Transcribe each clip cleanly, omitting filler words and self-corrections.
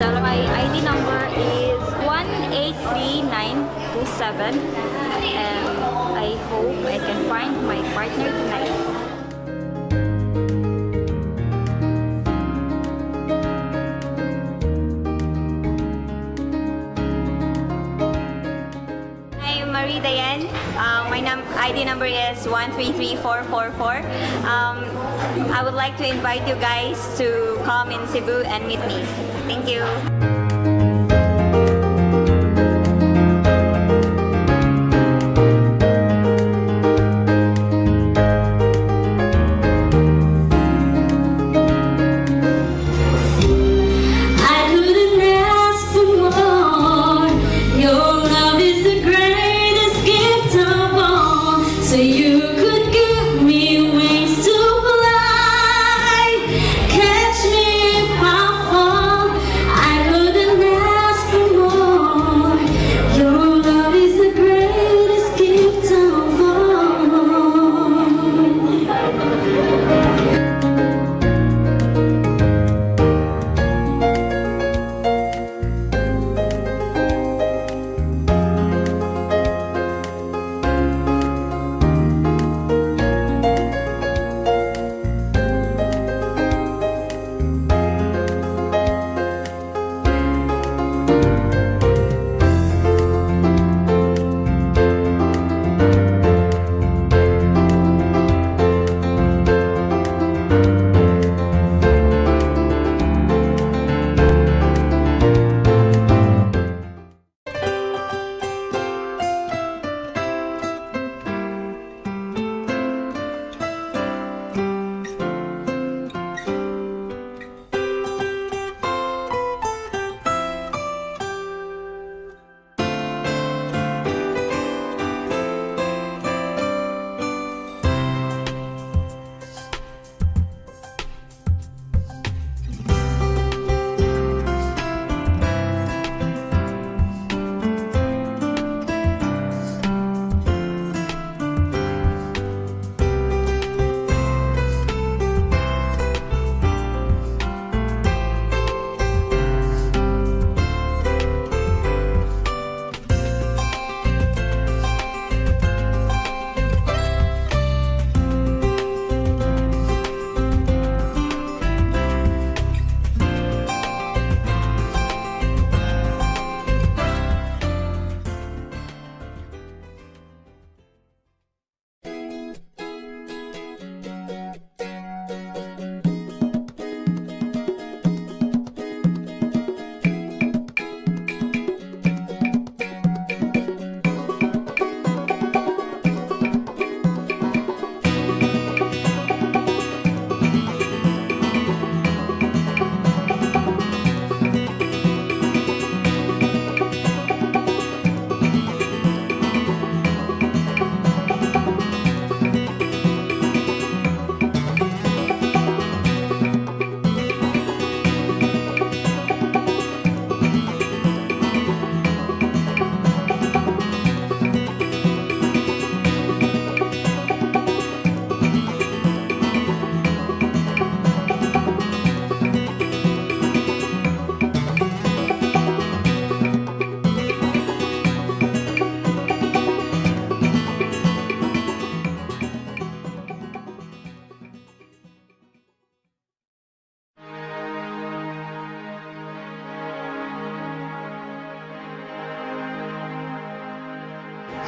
My ID number is 183927 and I hope I can find my partner tonight. I'm Marie Dayan. My ID number is 133444. I would like to invite you guys to come in Cebu and meet me. Thank you.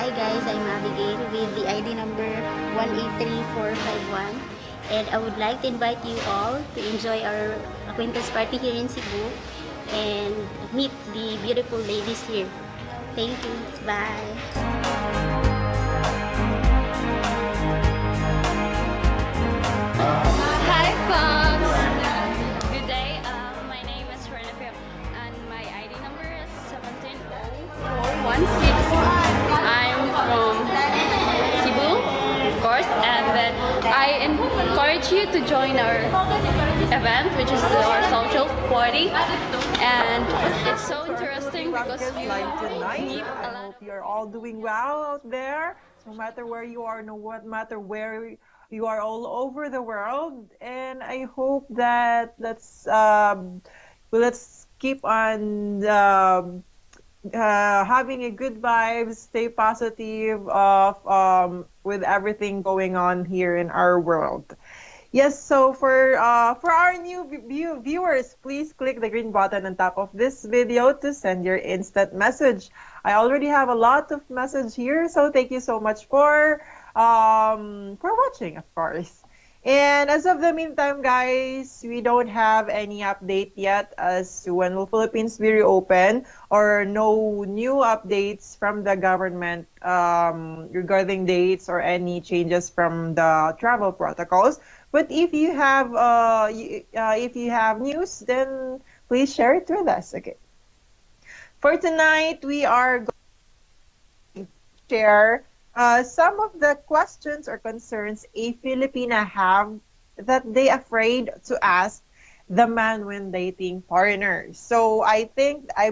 Hi guys, I'm Abigail with the ID number 183451 and I would like to invite you all to enjoy our acquaintance party here in Cebu and meet the beautiful ladies here. Thank you. Bye. Hi, folks. Good day. My name is Renata, and my ID number is 170416. I'm from Cebu, of course, and then I encourage you to join our event, which is our social party, and it's so interesting because you meet a lot. Hope you're all doing well out there, no matter where you are, no matter where you are, all over the world. And I hope that let's keep on having a good vibes, stay positive of with everything going on here in our world. Yes, so for our new viewers, please click the green button on top of this video to send your instant message. I already have a lot of message here, so thank you so much for watching, of course. And as of the meantime, guys, we don't have any update yet as to when will Philippines be reopened, or no new updates from the government regarding dates or any changes from the travel protocols. But if you have news, then please share it with us. Okay. For tonight, we are share some of the questions or concerns a Filipina have that they afraid to ask the man when dating foreigners. So I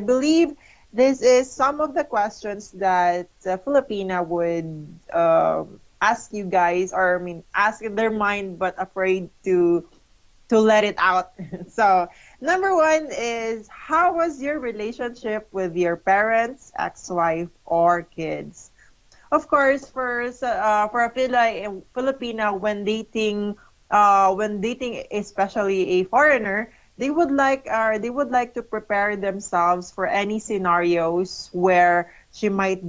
believe this is some of the questions that Filipina would ask you guys, or I mean, ask in their mind, but afraid to let it out. So, number one is, how was your relationship with your parents, ex-wife, or kids? Of course, for a Filipina, when dating especially a foreigner, they would like to prepare themselves for any scenarios where she might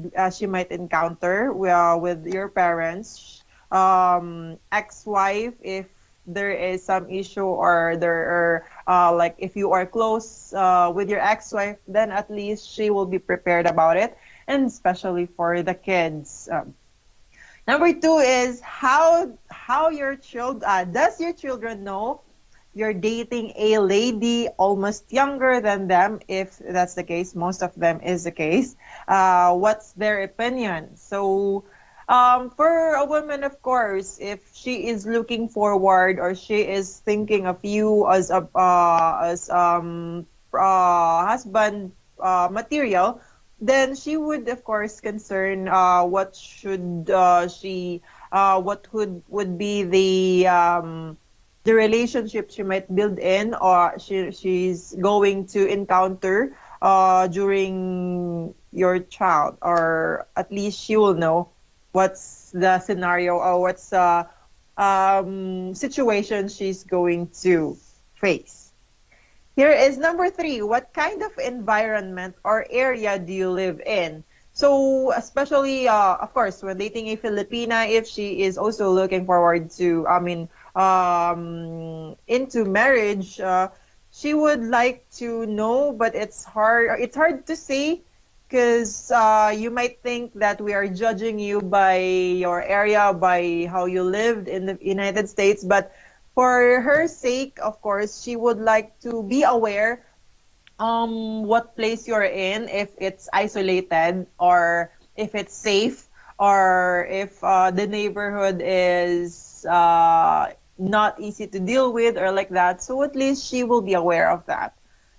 encounter with your parents, ex-wife, if there is some issue, or there are like if you are close with your ex-wife, then at least she will be prepared about it, and especially for the kids. Number two is, how your child does your children know you're dating a lady almost younger than them? If that's the case, most of them is the case. What's their opinion? So for a woman, of course, if she is looking forward, or she is thinking of you as a husband material, then she would of course concern what should she what would be the relationship she might build in, or she's going to encounter during your child, or at least she will know what's the scenario, or what's the situation she's going to face. Here is number three. What kind of environment or area do you live in? So, especially, of course, when dating a Filipina, if she is also looking forward to, into marriage, she would like to know, but it's hard. It's hard to say, because you might think that we are judging you by your area, by how you lived in the United States, but for her sake, of course, she would like to be aware what place you're in, if it's isolated, or if it's safe, or if the neighborhood is not easy to deal with, or like that. So at least she will be aware of that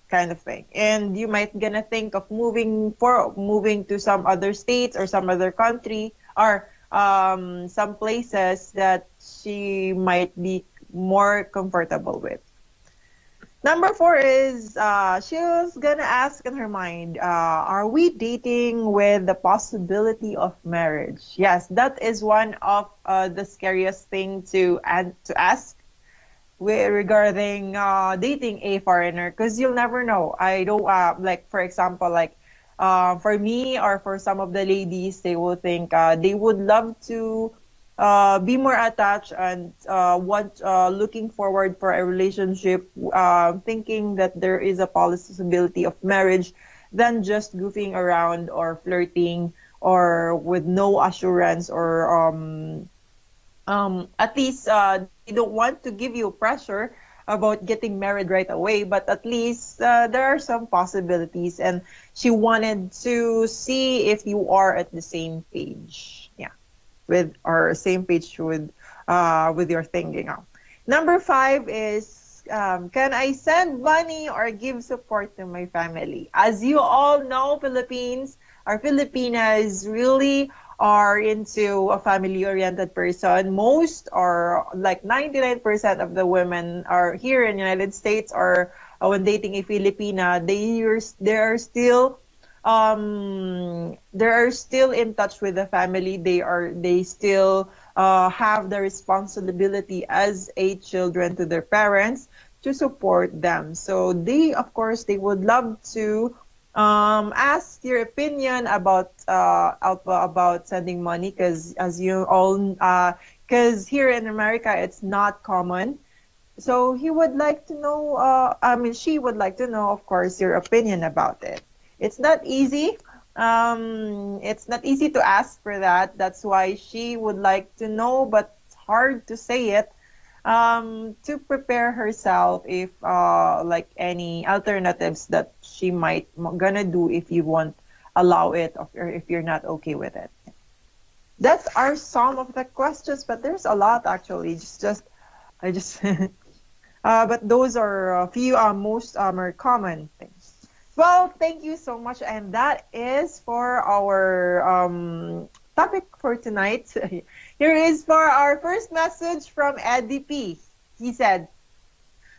kind of thing. And you might gonna think of moving to some other states or some other country, or some places that she might be more comfortable with. Number four is, she was gonna ask in her mind, are we dating with the possibility of marriage? Yes, that is one of the scariest thing to ask regarding dating a foreigner, because you'll never know. I don't like, for example, like for me, or for some of the ladies, they will think they would love to be more attached, and looking forward for a relationship, thinking that there is a possibility of marriage, than just goofing around or flirting, or with no assurance, or at least they don't want to give you pressure about getting married right away, but at least there are some possibilities, and she wanted to see if you are at the same page. Yeah, with or same page with your thinking. Number five is, can I send money or give support to my family? As you all know, Filipinas really are into a family-oriented person. Most, or like 99% of the women are here in the United States, are when dating a Filipina, they are still in touch with the family. They still have the responsibility as a children to their parents to support them. So they, of course, they would love to ask your opinion about sending money, because as you all because here in America it's not common. So he would like to know, she would like to know, of course, your opinion about it. It's not easy. It's not easy to ask for that. That's why she would like to know, but it's hard to say it, to prepare herself if, like any alternatives that she might gonna do if you won't allow it, or if you're not okay with it. That's our some of the questions, but there's a lot actually. I just but those are a few most are common things. Well, thank you so much, and that is for our topic for tonight. Here is for our first message from Eddie P. He said,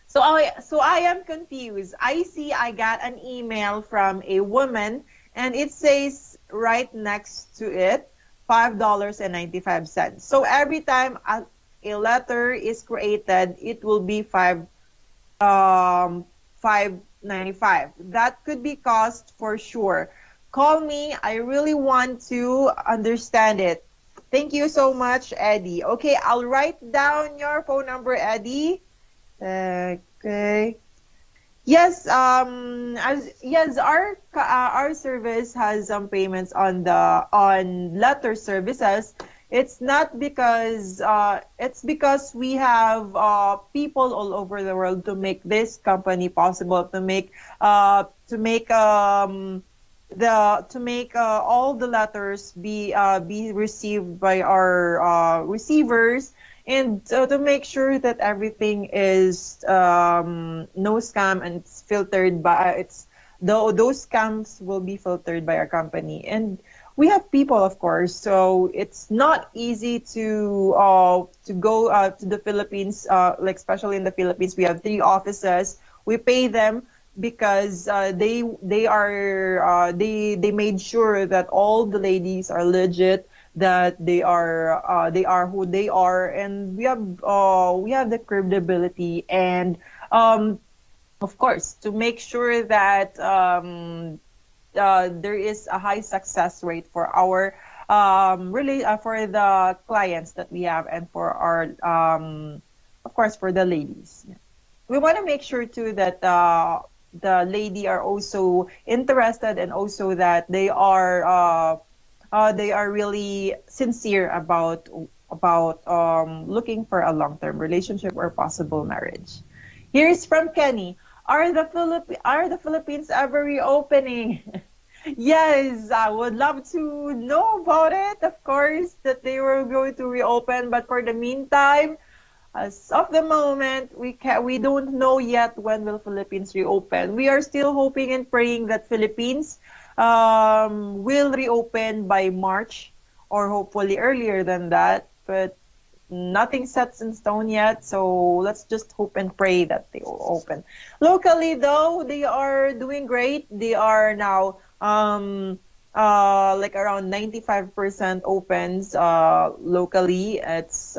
so I am confused. I see I got an email from a woman, and it says right next to it $5.95. So every time a letter is created, it will be 5.95. That could be cost for sure. Call me. I really want to understand it. Thank you so much, Eddie. Okay, I'll write down your phone number, Eddie. Okay. Yes, our service has some payments on letter services. It's because we have people all over the world to make this company possible, to make all the letters be received by our receivers, and to make sure that everything is no scam, and it's filtered by those scams will be filtered by our company. And we have people, of course, so it's not easy to go to the Philippines, like especially in the Philippines. We have 3 offices. We pay them because they made sure that all the ladies are legit, that they are who they are, and we have the credibility, and of course, to make sure that there is a high success rate for our really for the clients that we have, and for our of course for the ladies. We want to make sure too that the lady are also interested, and also that they are really sincere about looking for a long-term relationship or possible marriage. Here's from Kenny. Are the Philippines ever reopening? Yes, I would love to know about it. Of course, that they were going to reopen, but for the meantime, as of the moment, we don't know yet when will Philippines reopen. We are still hoping and praying that Philippines will reopen by March, or hopefully earlier than that, but nothing sets in stone yet, so let's just hope and pray that they will open. Locally, though, they are doing great. They are now like around 95% opens locally. It's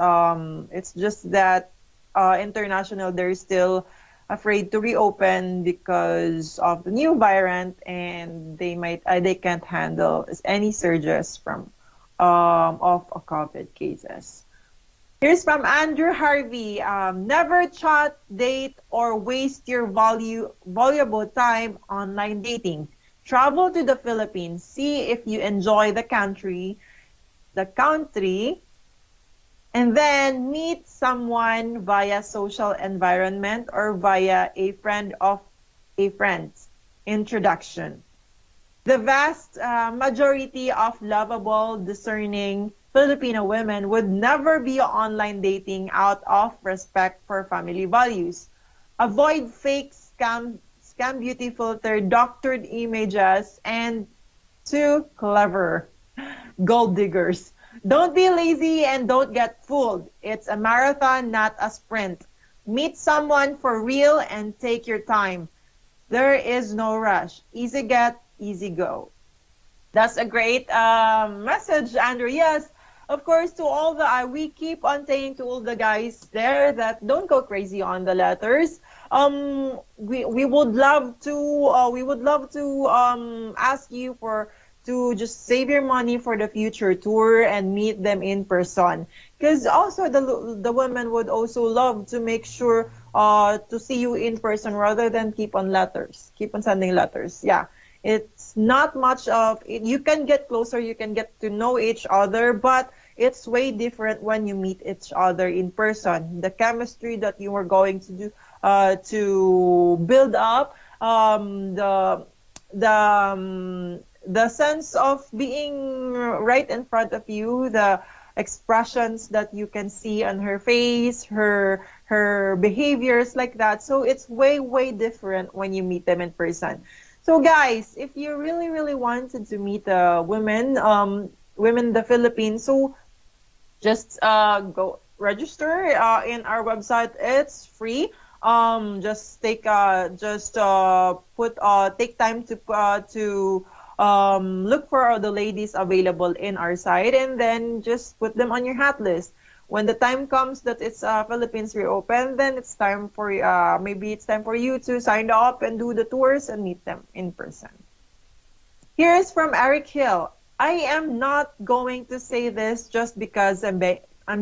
just that international, they're still afraid to reopen because of the new variant, and they can't handle any surges from of COVID cases. Here's from Andrew Harvey. Never chat, date, or waste your valuable time online dating. Travel to the Philippines. See if you enjoy the country, and then meet someone via social environment or via a friend of a friend's introduction. The vast majority of lovable, discerning Filipino women would never be online dating out of respect for family values. Avoid fake scam beauty filter, doctored images, and too clever gold diggers. Don't be lazy and don't get fooled. It's a marathon, not a sprint. Meet someone for real and take your time. There is no rush. Easy get, easy go. That's a great message, Andrew. Yes, of course, to all the we keep on saying to all the guys there that don't go crazy on the letters. We would love to ask you for to just save your money for the future tour and meet them in person. Because also the women would also love to make sure to see you in person rather than keep on sending letters. Yeah, it's not much of it. You can get closer, you can get to know each other, but it's way different when you meet each other in person. The chemistry that you are going to build up, the the sense of being right in front of you, the expressions that you can see on her face, her behaviors like that. So it's way different when you meet them in person. So guys, if you really wanted to meet women in the Philippines, so just go register in our website. It's free. Just take time to look for the ladies available in our site, and then just put them on your hat list. When the time comes that it's Philippines reopen, then it's time for maybe it's time for you to sign up and do the tours and meet them in person. Here's from Eric Hill. I am not going to say this just because I'm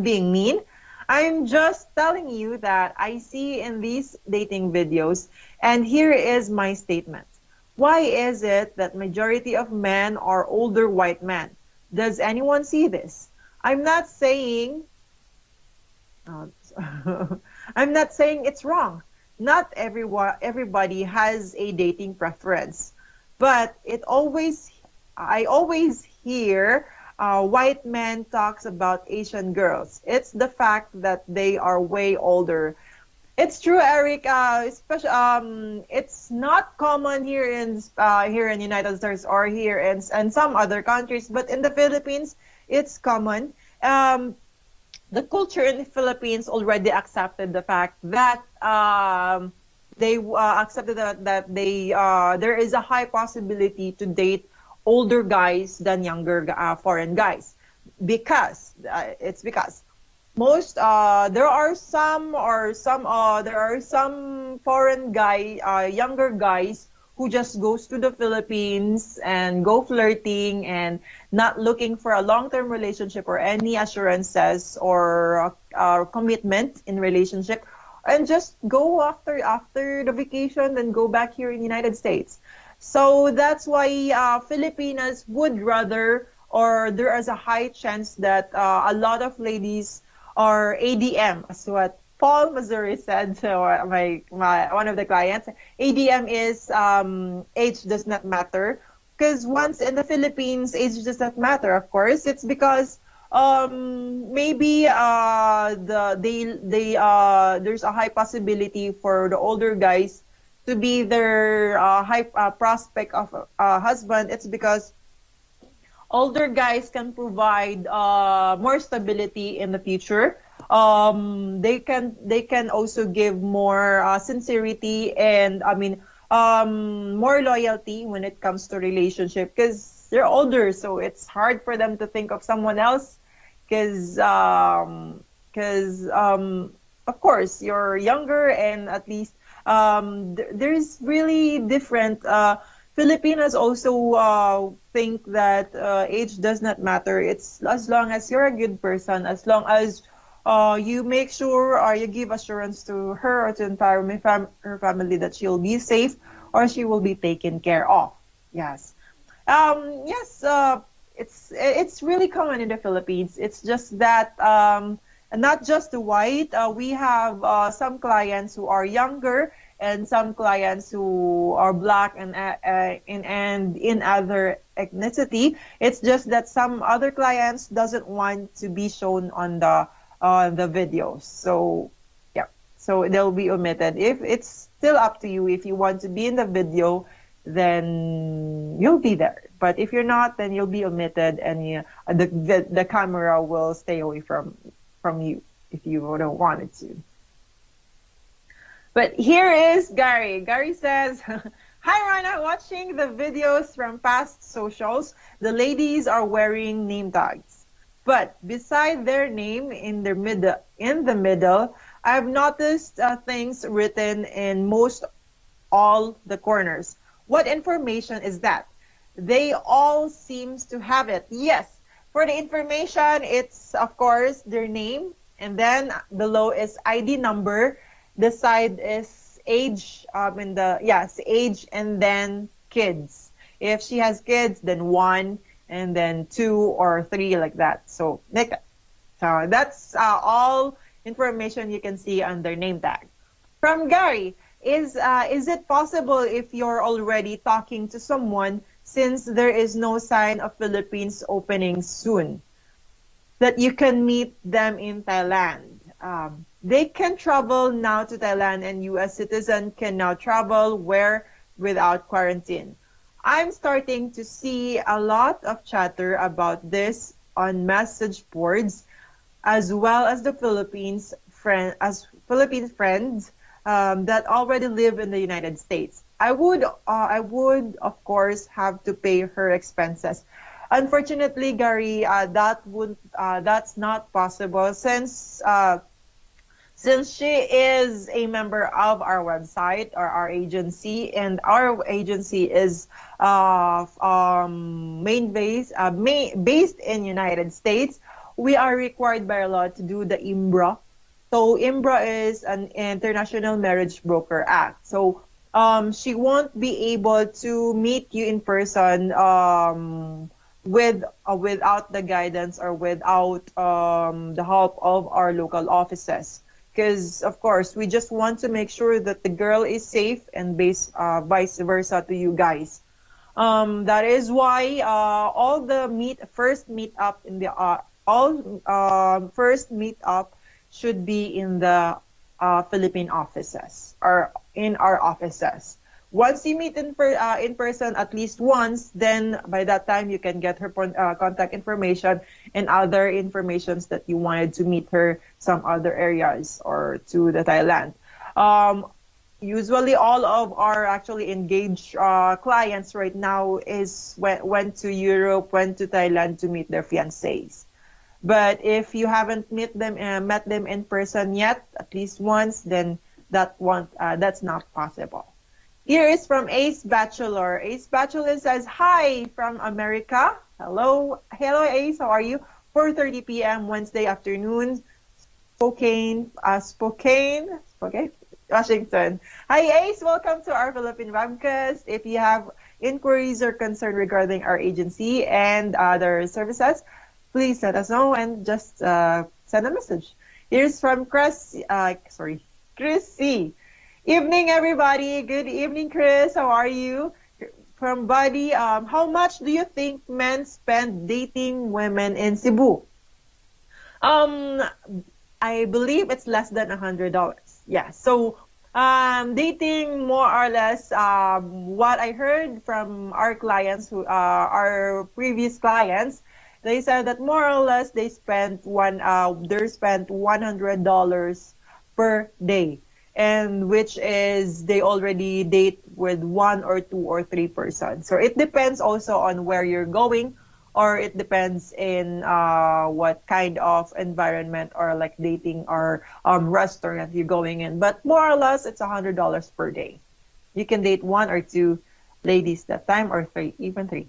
being mean. I'm just telling you that I see in these dating videos, and here is my statement. Why is it that majority of men are older white men? Does anyone see this? I'm not saying I'm not saying it's wrong. Not everybody has a dating preference, but I always hear white men talks about Asian girls. It's the fact that they are way older. It's true, Eric. Especially, it's not common here in United States or here in some other countries, but in the Philippines, it's common. The culture in the Philippines already accepted the fact that they accepted that there is a high possibility to date older guys than younger foreign guys, because most there are some foreign younger guys who just goes to the Philippines and go flirting and not looking for a long-term relationship or any assurances or commitment in relationship, and just go after the vacation and go back here in the United States. So that's why Filipinas would rather, or there is a high chance that a lot of ladies are ADM, as what Paul Missouri said to my one of the clients. ADM is age does not matter, because once in the Philippines, age does not matter. Of course, it's because maybe there's a high possibility for the older guys to be their high prospect of a husband. It's because older guys can provide more stability in the future. They can also give more sincerity and more loyalty when it comes to relationship, because they're older, so it's hard for them to think of someone else, because of course you're younger, and at least there's really different. Filipinos also think that age does not matter. It's as long as you're a good person, as long as you make sure or you give assurance to her or to her family that she'll be safe or she will be taken care of. Yes. Yes, it's really common in the Philippines. It's just that not just the white. We have some clients who are younger and some clients who are black and in other ethnicity. It's just that some other clients doesn't want to be shown on the videos. So yeah, so they'll be omitted. If it's still up to you, if you want to be in the video, then you'll be there. But if you're not, then you'll be omitted, and the camera will stay away from you if you don't want it to. But here is Gary. Gary says, "Hi Rana, watching the videos from past socials, the ladies are wearing name tags. But beside their name in the middle, I've noticed things written in most all the corners. What information is that? They all seems to have it. Yes. For the information, it's of course their name, and then below is ID number. The side is age, in the yes, age, and then kids. If she has kids, then one, and then two or three, like that. So like that. So that's all information you can see on their name tag. From Gary, is it possible if you're already talking to someone since there is no sign of Philippines opening soon, that you can meet them in Thailand? They can travel now to Thailand, and U.S. citizen can now travel where without quarantine. I'm starting to see a lot of chatter about this on message boards, as well as the Philippines friends that already live in the United States. I would of course have to pay her expenses. Unfortunately, Gary, that's not possible since she is a member of our website or our agency, and our agency is based in United States. We are required by law to do the IMBRA. So IMBRA is an International Marriage Broker Act. So she won't be able to meet you in person without the guidance or without the help of our local offices. Because of course we just want to make sure that the girl is safe, and vice versa to you guys. That is why all the first meet up should be in the Philippine offices or in our offices. Once you meet in person at least once, then by that time you can get her contact information and other informations that you wanted to meet her some other areas or to the Thailand. Usually all of our actually engaged clients right now is went to Europe, went to Thailand to meet their fiancés. But if you haven't met them in person yet, at least once, then that's not possible. Here is from Ace Bachelor. Ace Bachelor says, "Hi from America." Hello Ace. How are you? 4:30 p.m. Wednesday afternoon, Spokane, Washington. Hi Ace. Welcome to our Philippine webcast. If you have inquiries or concern regarding our agency and other services, please let us know and just send a message. Here's from Chris C. "Evening, everybody. Good evening, Chris. How are you?" From Buddy, "How much do you think men spend dating women in Cebu?" Um, I believe it's less than $100. Yeah. So, dating more or less, what I heard from our clients our previous clients, they said that more or less they spent $100 per day, and which is they already date with one or two or three persons. So it depends also on where you're going, or it depends in what kind of environment or like dating or restaurant you're going in. But more or less, it's $100 per day. You can date one or two ladies that time, or three, even three.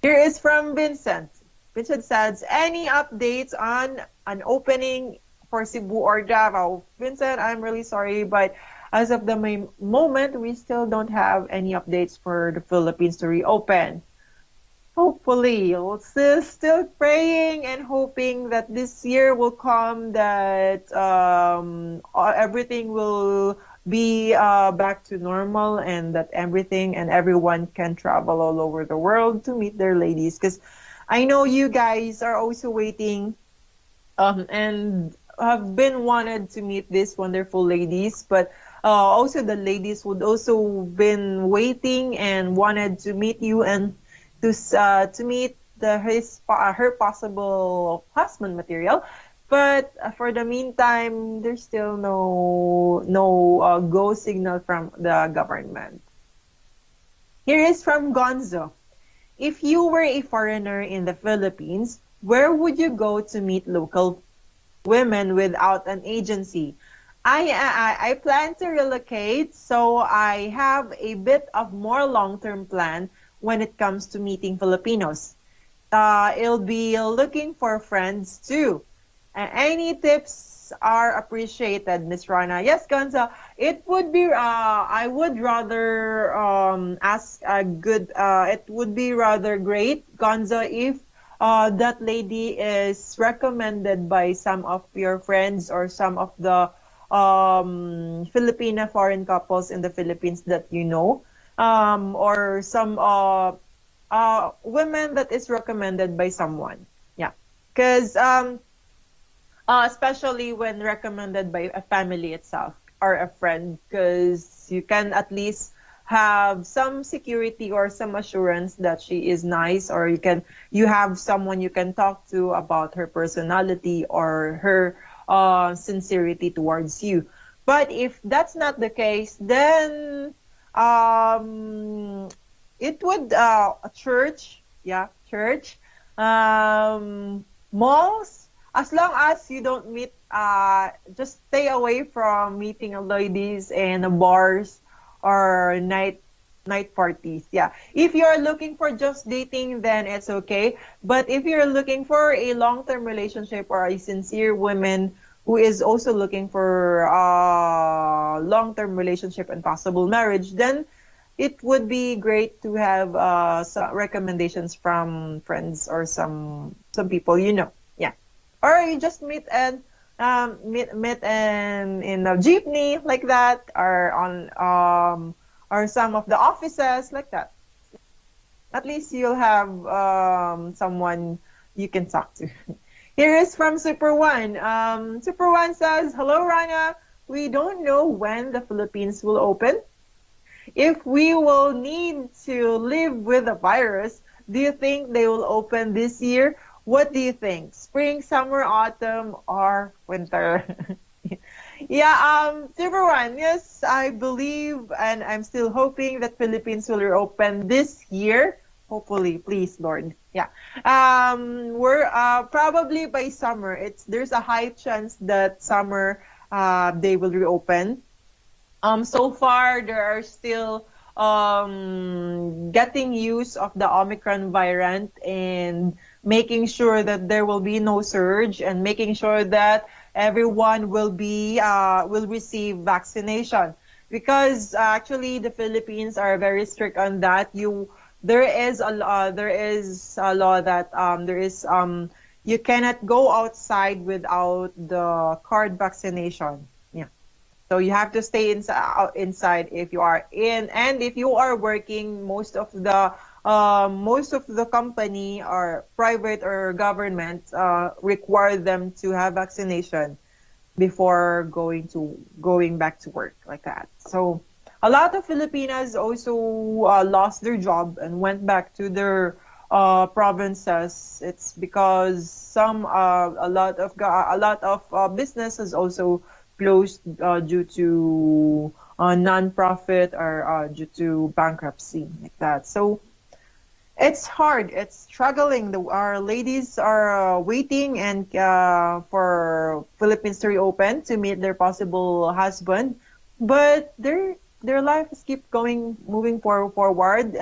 Here is from Vincent. Vincent says, "Any updates on an opening for Cebu or Davao?" Vincent, I'm really sorry, but as of the moment, we still don't have any updates for the Philippines to reopen. Hopefully, we're still praying and hoping that this year will come, that everything will be back to normal, and that everything and everyone can travel all over the world to meet their ladies. Because I know you guys are also waiting and have been wanted to meet these wonderful ladies, but also the ladies would also been waiting and wanted to meet you and to meet her possible husband material. But for the meantime, there's still no go signal from the government. Here is from Gonzo. If you were a foreigner in the Philippines, where would you go to meet local women without an agency? I plan to relocate, so I have a bit of more long-term plan when it comes to meeting Filipinos. I'll be looking for friends too. Any tips are appreciated, Miss Rana. Yes, Gonza. It would be. I would rather ask a good. It would be rather great, Gonza, if that lady is recommended by some of your friends or some of the Filipina foreign couples in the Philippines that you know, or some women that is recommended by someone. Yeah, because especially when recommended by a family itself or a friend, because you can at least have some security or some assurance that she is nice, or you have someone you can talk to about her personality or her sincerity towards you. But if that's not the case, then um, it would a church, yeah, church, malls. As long as you don't meet, just stay away from meeting ladies in bars or night parties. Yeah. If you're looking for just dating, then it's okay. But if you're looking for a long-term relationship or a sincere woman who is also looking for a long-term relationship and possible marriage, then it would be great to have some recommendations from friends or some people you know. Yeah. Or you just meet in a jeepney like that, or on or some of the offices like that. At least you'll have someone you can talk to. Here is from Super One. Super One says, "Hello, Rana. We don't know when the Philippines will open. If we will need to live with the virus, do you think they will open this year? What do you think? Spring, summer, autumn, or winter?" Yeah, Silver One, yes, I believe and I'm still hoping that Philippines will reopen this year. Hopefully, please, Lord. Yeah. We're probably by summer. There's a high chance that summer they will reopen. So far, there are still getting use of the Omicron variant and making sure that there will be no surge, and making sure that everyone will receive vaccination, because actually the Philippines are very strict on that. There is a law that you cannot go outside without the card vaccination. Yeah. So you have to stay inside if you are in, and if you are working, most of the company or private or government require them to have vaccination before going back to work like that. So a lot of Filipinas also lost their job and went back to their provinces. It's because a lot of businesses also closed due to non-profit or due to bankruptcy like that. So it's hard. It's struggling. Our ladies are waiting and for Philippines to reopen to meet their possible husband, but their lives keep moving forward.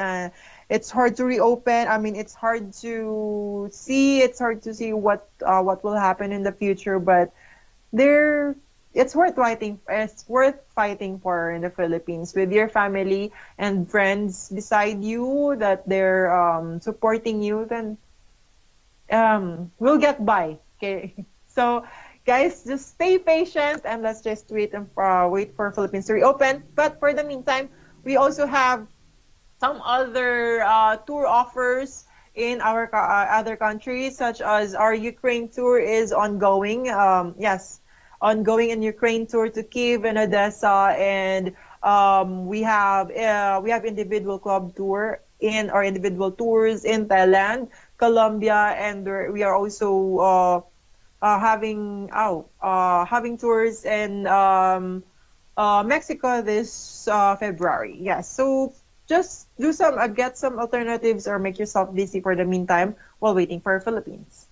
It's hard to reopen. I mean, it's hard to see. It's hard to see what will happen in the future, but they're it's worth fighting. It's worth fighting for in the Philippines with your family and friends beside you that they're supporting you. Then we'll get by. Okay, so guys, just stay patient and let's just wait for Philippines to reopen. But for the meantime, we also have some other tour offers in our other countries, such as our Ukraine tour is ongoing. Yes, ongoing in Ukraine tour to Kiev and Odessa, and we have individual club tour in our individual tours in Thailand, Colombia, and we are also having tours in Mexico this February. Yes, so just do some get some alternatives or make yourself busy for the meantime while waiting for Philippines.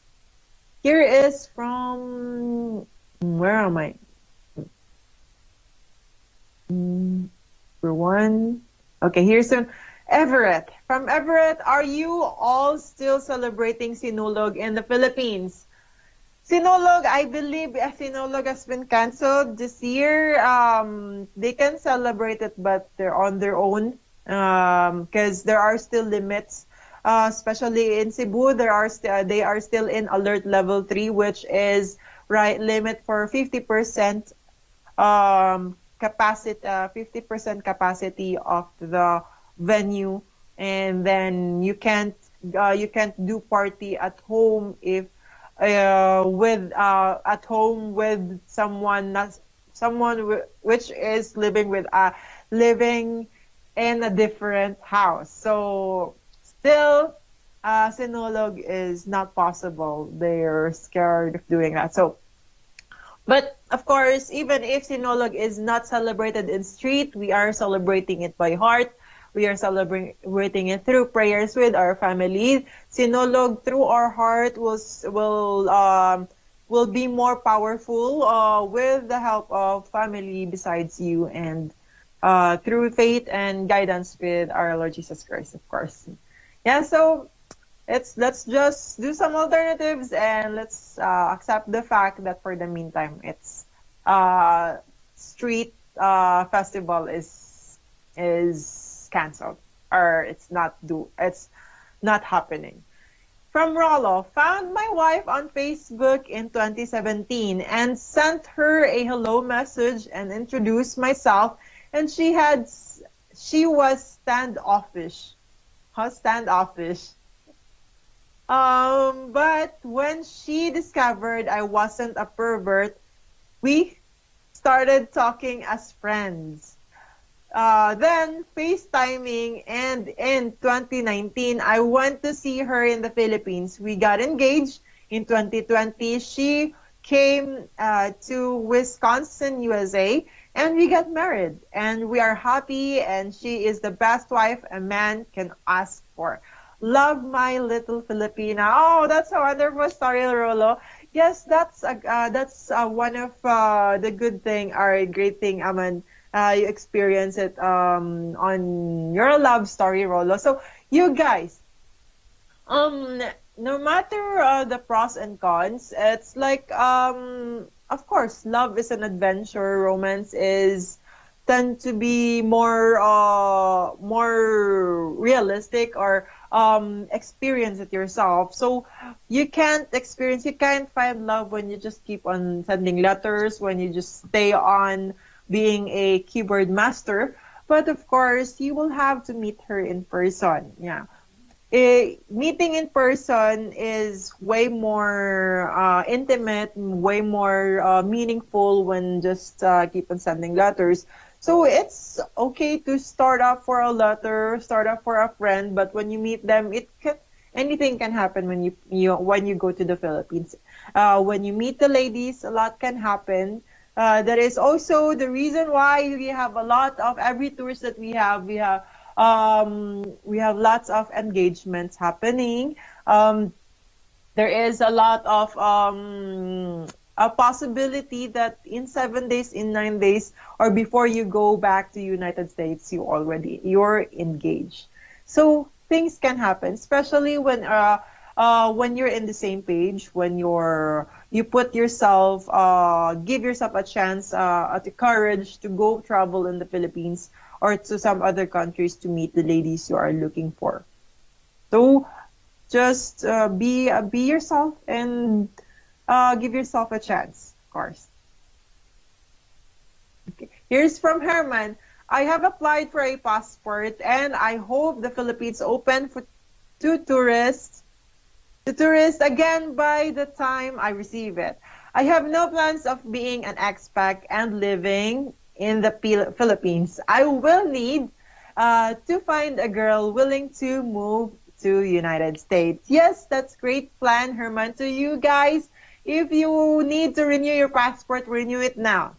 Here is from where am I? For one. Okay, here's some Everett. From Everett, are you all still celebrating Sinulog in the Philippines? Sinulog, I believe Sinulog has been canceled this year. They can celebrate it, but they're on their own because there are still limits. Especially in Cebu, they are still in alert level 3, which is right limit for 50% capacity, 50% capacity of the venue, and then you can't do party at home if with at home with someone not which is living in a different house. So still, Sinulog is not possible. They're scared of doing that. So, but of course, even if Sinulog is not celebrated in street, we are celebrating it by heart. We are celebrating it through prayers with our family. Sinulog through our heart will be more powerful with the help of family besides you, and through faith and guidance with our Lord Jesus Christ, of course. Yeah, so let's just do some alternatives, and let's accept the fact that for the meantime, it's street festival is canceled, or it's not happening. From Rollo, found my wife on Facebook in 2017 and sent her a hello message and introduced myself, and she was standoffish. Huh, standoffish. But when she discovered I wasn't a pervert, we started talking as friends. Then FaceTiming, and in 2019, I went to see her in the Philippines. We got engaged in 2020. She came to Wisconsin, USA, and we got married. And we are happy, and she is the best wife a man can ask for. Love my little Filipina. Oh, that's a wonderful story, Rolo. Yes, that's one of the good thing or a great thing, Aman. You experience it on your love story, Rolo. So you guys, no matter the pros and cons, it's like of course, love is an adventure. Romance is tend to be more realistic, or experience it yourself. So you can't find love when you just keep on sending letters, when you just stay on being a keyboard master. But of course, you will have to meet her in person. Yeah. Meeting in person is way more intimate, way more meaningful when just keep on sending letters. So it's okay to start off for a letter, start off for a friend, but when you meet them, anything can happen when you go to the Philippines. When you meet the ladies, a lot can happen. That is also the reason why we have a lot of every tours that we have lots of engagements happening. There is a lot of a possibility that in 7 days, in 9 days, or before you go back to United States, you're engaged. So things can happen, especially when you're in the same page, when you put yourself, give yourself a chance, the courage to go travel in the Philippines or to some other countries to meet the ladies you are looking for. So just be yourself and give yourself a chance, of course. Okay. Here's from Herman. I have applied for a passport and I hope the Philippines open to tourists again by the time I receive it. I have no plans of being an expat and living in the Philippines. I will need to find a girl willing to move to United States. Yes, that's great plan, Herman. To you guys, if you need to renew your passport, renew it now.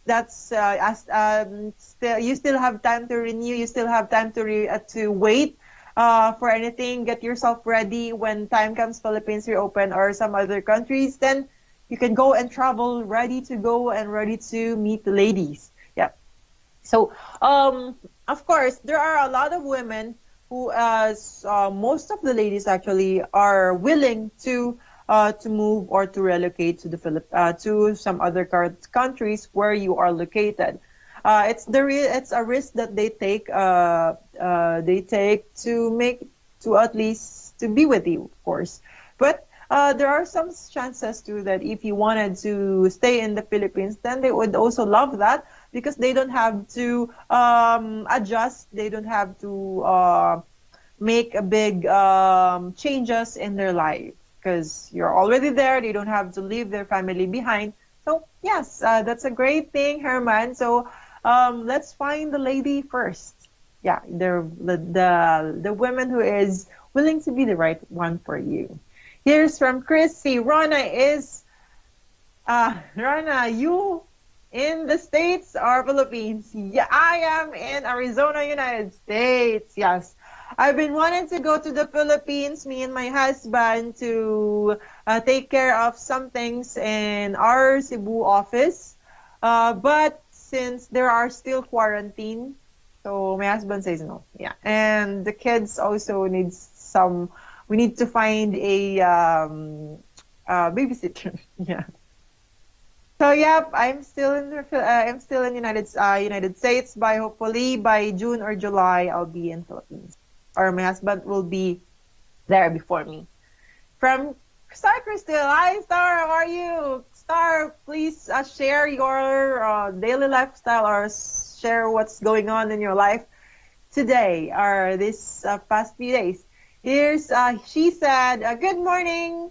That's still you still have time to renew. You still have time to wait for anything. Get yourself ready when time comes. Philippines reopen or some other countries, then you can go and travel, ready to go and ready to meet the ladies. Yeah. So, of course, there are a lot of women who, as most of the ladies actually, are willing to move or to relocate to the to some other countries where you are located. It's a risk that they take to make to at least to be with you, of course. But there are some chances too that if you wanted to stay in the Philippines, then they would also love that because they don't have to adjust. They don't have to make a big changes in their life because you're already there. They don't have to leave their family behind. So yes, that's a great thing, Herman. So let's find the lady first. Yeah, the woman who is willing to be the right one for you. Here's from Chrissy. Rana, you in the States or Philippines? Yeah, I am in Arizona, United States. Yes. I've been wanting to go to the Philippines, me and my husband, to take care of some things in our Cebu office. But since there are still quarantine, so my husband says no. Yeah. And the kids also need some, we need to find a babysitter. Yeah. So yep, I'm still in United States. Hopefully by June or July I'll be in Philippines, or my husband will be there before me. From Star Crystal, hi Star, how are you? Star, please share your daily lifestyle or share what's going on in your life today or this past few days. Here's she said, good morning.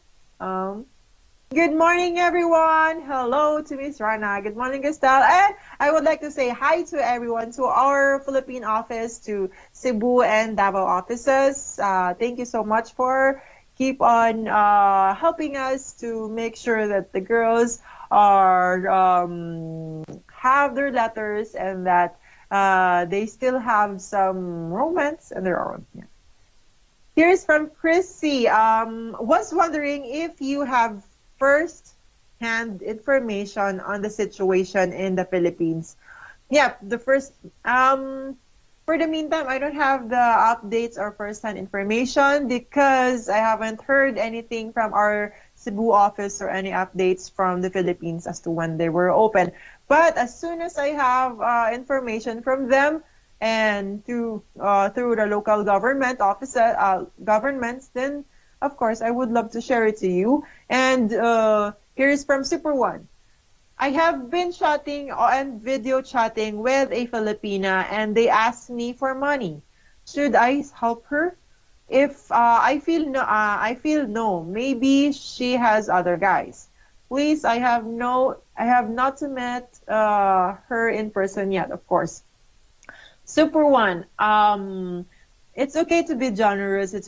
Good morning, everyone. Hello to Miss Rana. Good morning, Gustavo. And I would like to say hi to everyone, to our Philippine office, to Cebu and Davao offices. Thank you so much for keep on helping us to make sure that the girls are have their letters and that they still have some romance in their own. Yeah. Here's from Chrissy. Was wondering if you have first-hand information on the situation in the Philippines. Yeah, for the meantime, I don't have the updates or first-hand information because I haven't heard anything from our Cebu office or any updates from the Philippines as to when they were open. But as soon as I have information from them and through the local governments, then of course, I would love to share it to you. And here's from Super One. I have been chatting and video chatting with a Filipina and they asked me for money. Should I help her? If I feel no. Maybe she has other guys. Please, I have not met her in person yet, of course. Super One. It's okay to be generous. It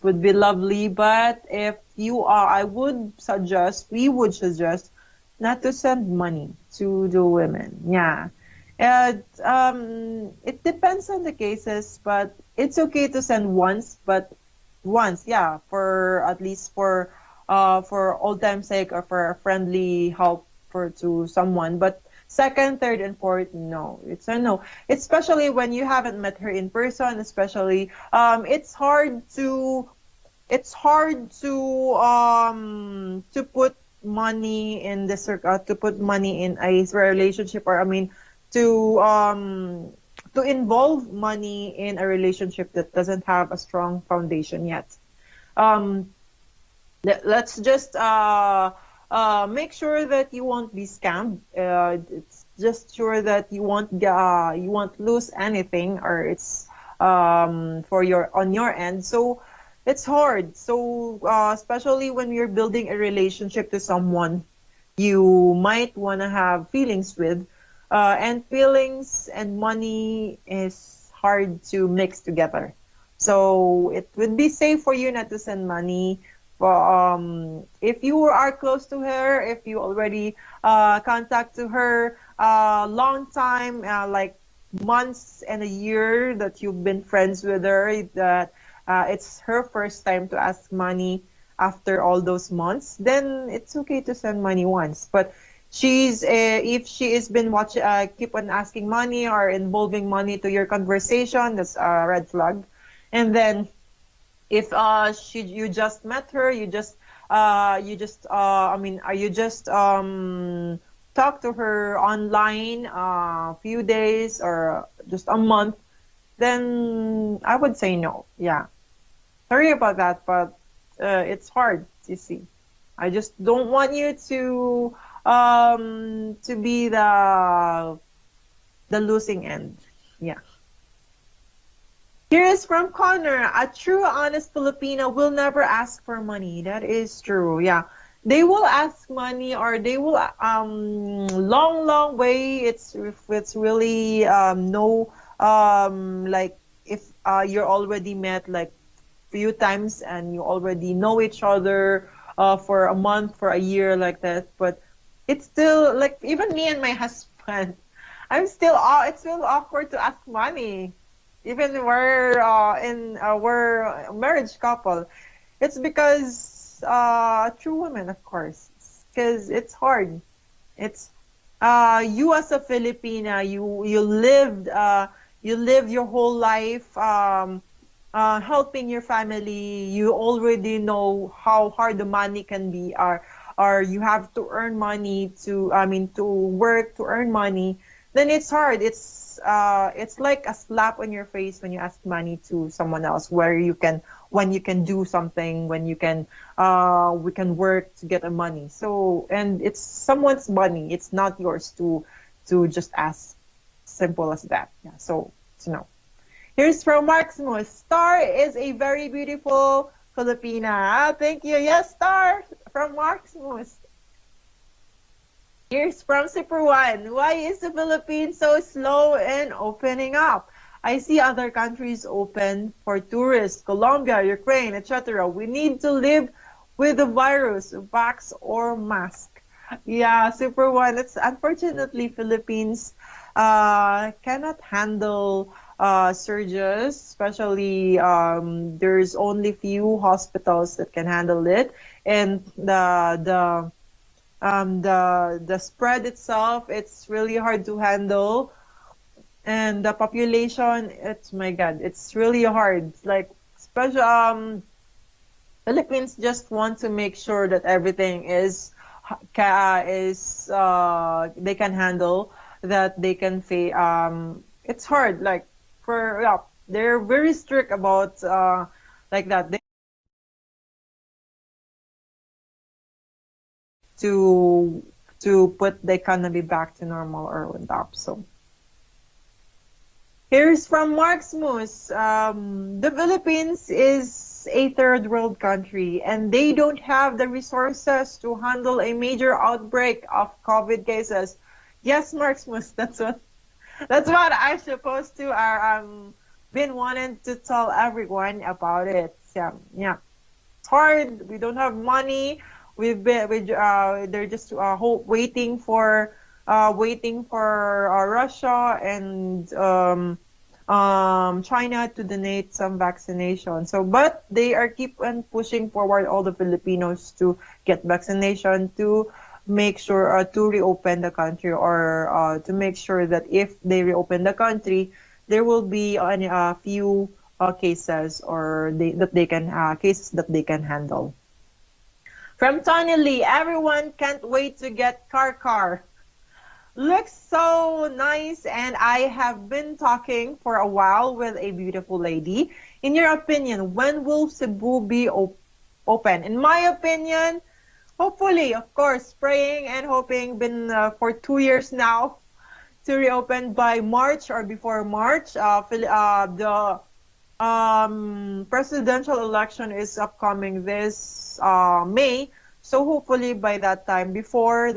would be lovely. But if you are, we would suggest not to send money to the women. Yeah. And, it depends on the cases, but it's okay to send once, yeah, for at least for old time's sake or for a friendly help to someone. But second, third, and fourth, no. It's a no. Especially when you haven't met her in person. Especially, it's hard to put money in the circle, to put money in a relationship, or I mean, to involve money in a relationship that doesn't have a strong foundation yet. Let's just make sure that you won't be scammed. It's just sure that you won't lose anything, or it's on your end. So it's hard. So especially when you're building a relationship to someone you might want to have feelings with, and feelings and money is hard to mix together. So it would be safe for you not to send money. if you are close to her, if you already contact to her long time, like months and a year that you've been friends with her, that it's her first time to ask money after all those months, then it's okay to send money once. But if she has been watching, keep on asking money or involving money to your conversation, that's a red flag. And then if you just met her, you just talk to her online a few days or just a month, then I would say no. Yeah, sorry about that, but it's hard, you see. I just don't want you to be the losing end. Yeah. Here is from Connor. A true, honest Filipino will never ask for money. That is true. Yeah. They will ask money, or they will long, long way. If it's really no like if you're already met like few times and you already know each other for a month, for a year, like that. But it's still like even me and my husband, it's still awkward to ask money. Even we're a marriage couple. It's because true women, of course, because it's hard. It's you as a Filipina, you lived your whole life helping your family. You already know how hard the money can be, or you have to earn money to work to earn money. Then it's hard. It's like a slap on your face when you ask money to someone else, when you can do something, when you can we can work to get the money. So, and it's someone's money. It's not yours to just ask. Simple as that. Yeah. So no. Here's from Maximus. Star is a very beautiful Filipina. Thank you. Yes, Star from Maximus. Here's from Super One. Why is the Philippines so slow in opening up? I see other countries open for tourists, Colombia, Ukraine, etc. We need to live with the virus, vax or mask. Yeah, Super One. It's unfortunately Philippines cannot handle surges, especially there's only few hospitals that can handle it, and the spread itself, it's really hard to handle, and the population, it's my God, it's really hard. Like, special Philippines just want to make sure that everything they can handle, that they can it's hard, like for yeah, they're very strict about like that. To put the economy back to normal or on top. So here's from Mark's Moose. The Philippines is a third world country and they don't have the resources to handle a major outbreak of COVID cases. Yes, Mark's Moose, that's what I'm supposed to been wanting to tell everyone about it. Yeah. It's hard. We don't have money. They're just waiting for Russia and China to donate some vaccination. So, but they are keep on pushing forward all the Filipinos to get vaccination, to make sure to reopen the country, or to make sure that if they reopen the country, there will be a few cases cases that they can handle. From Tony Lee, everyone can't wait to get car. Looks so nice, and I have been talking for a while with a beautiful lady. In your opinion, when will Cebu be open? In my opinion, hopefully, of course, praying and hoping, been for 2 years now, to reopen by March or before March. The presidential election is upcoming this May, so hopefully by that time, before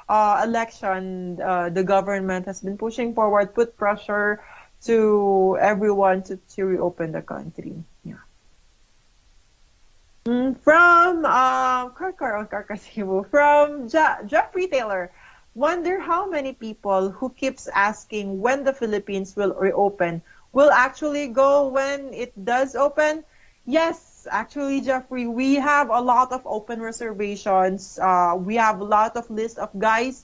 election, the government has been pushing forward, put pressure to everyone to reopen the country. Yeah. From Karkar Cebu, from Jeffrey Taylor. Wonder how many people who keeps asking when the Philippines will reopen will actually go when it does open. Yes, actually, Jeffrey, we have a lot of open reservations. We have a lot of list of guys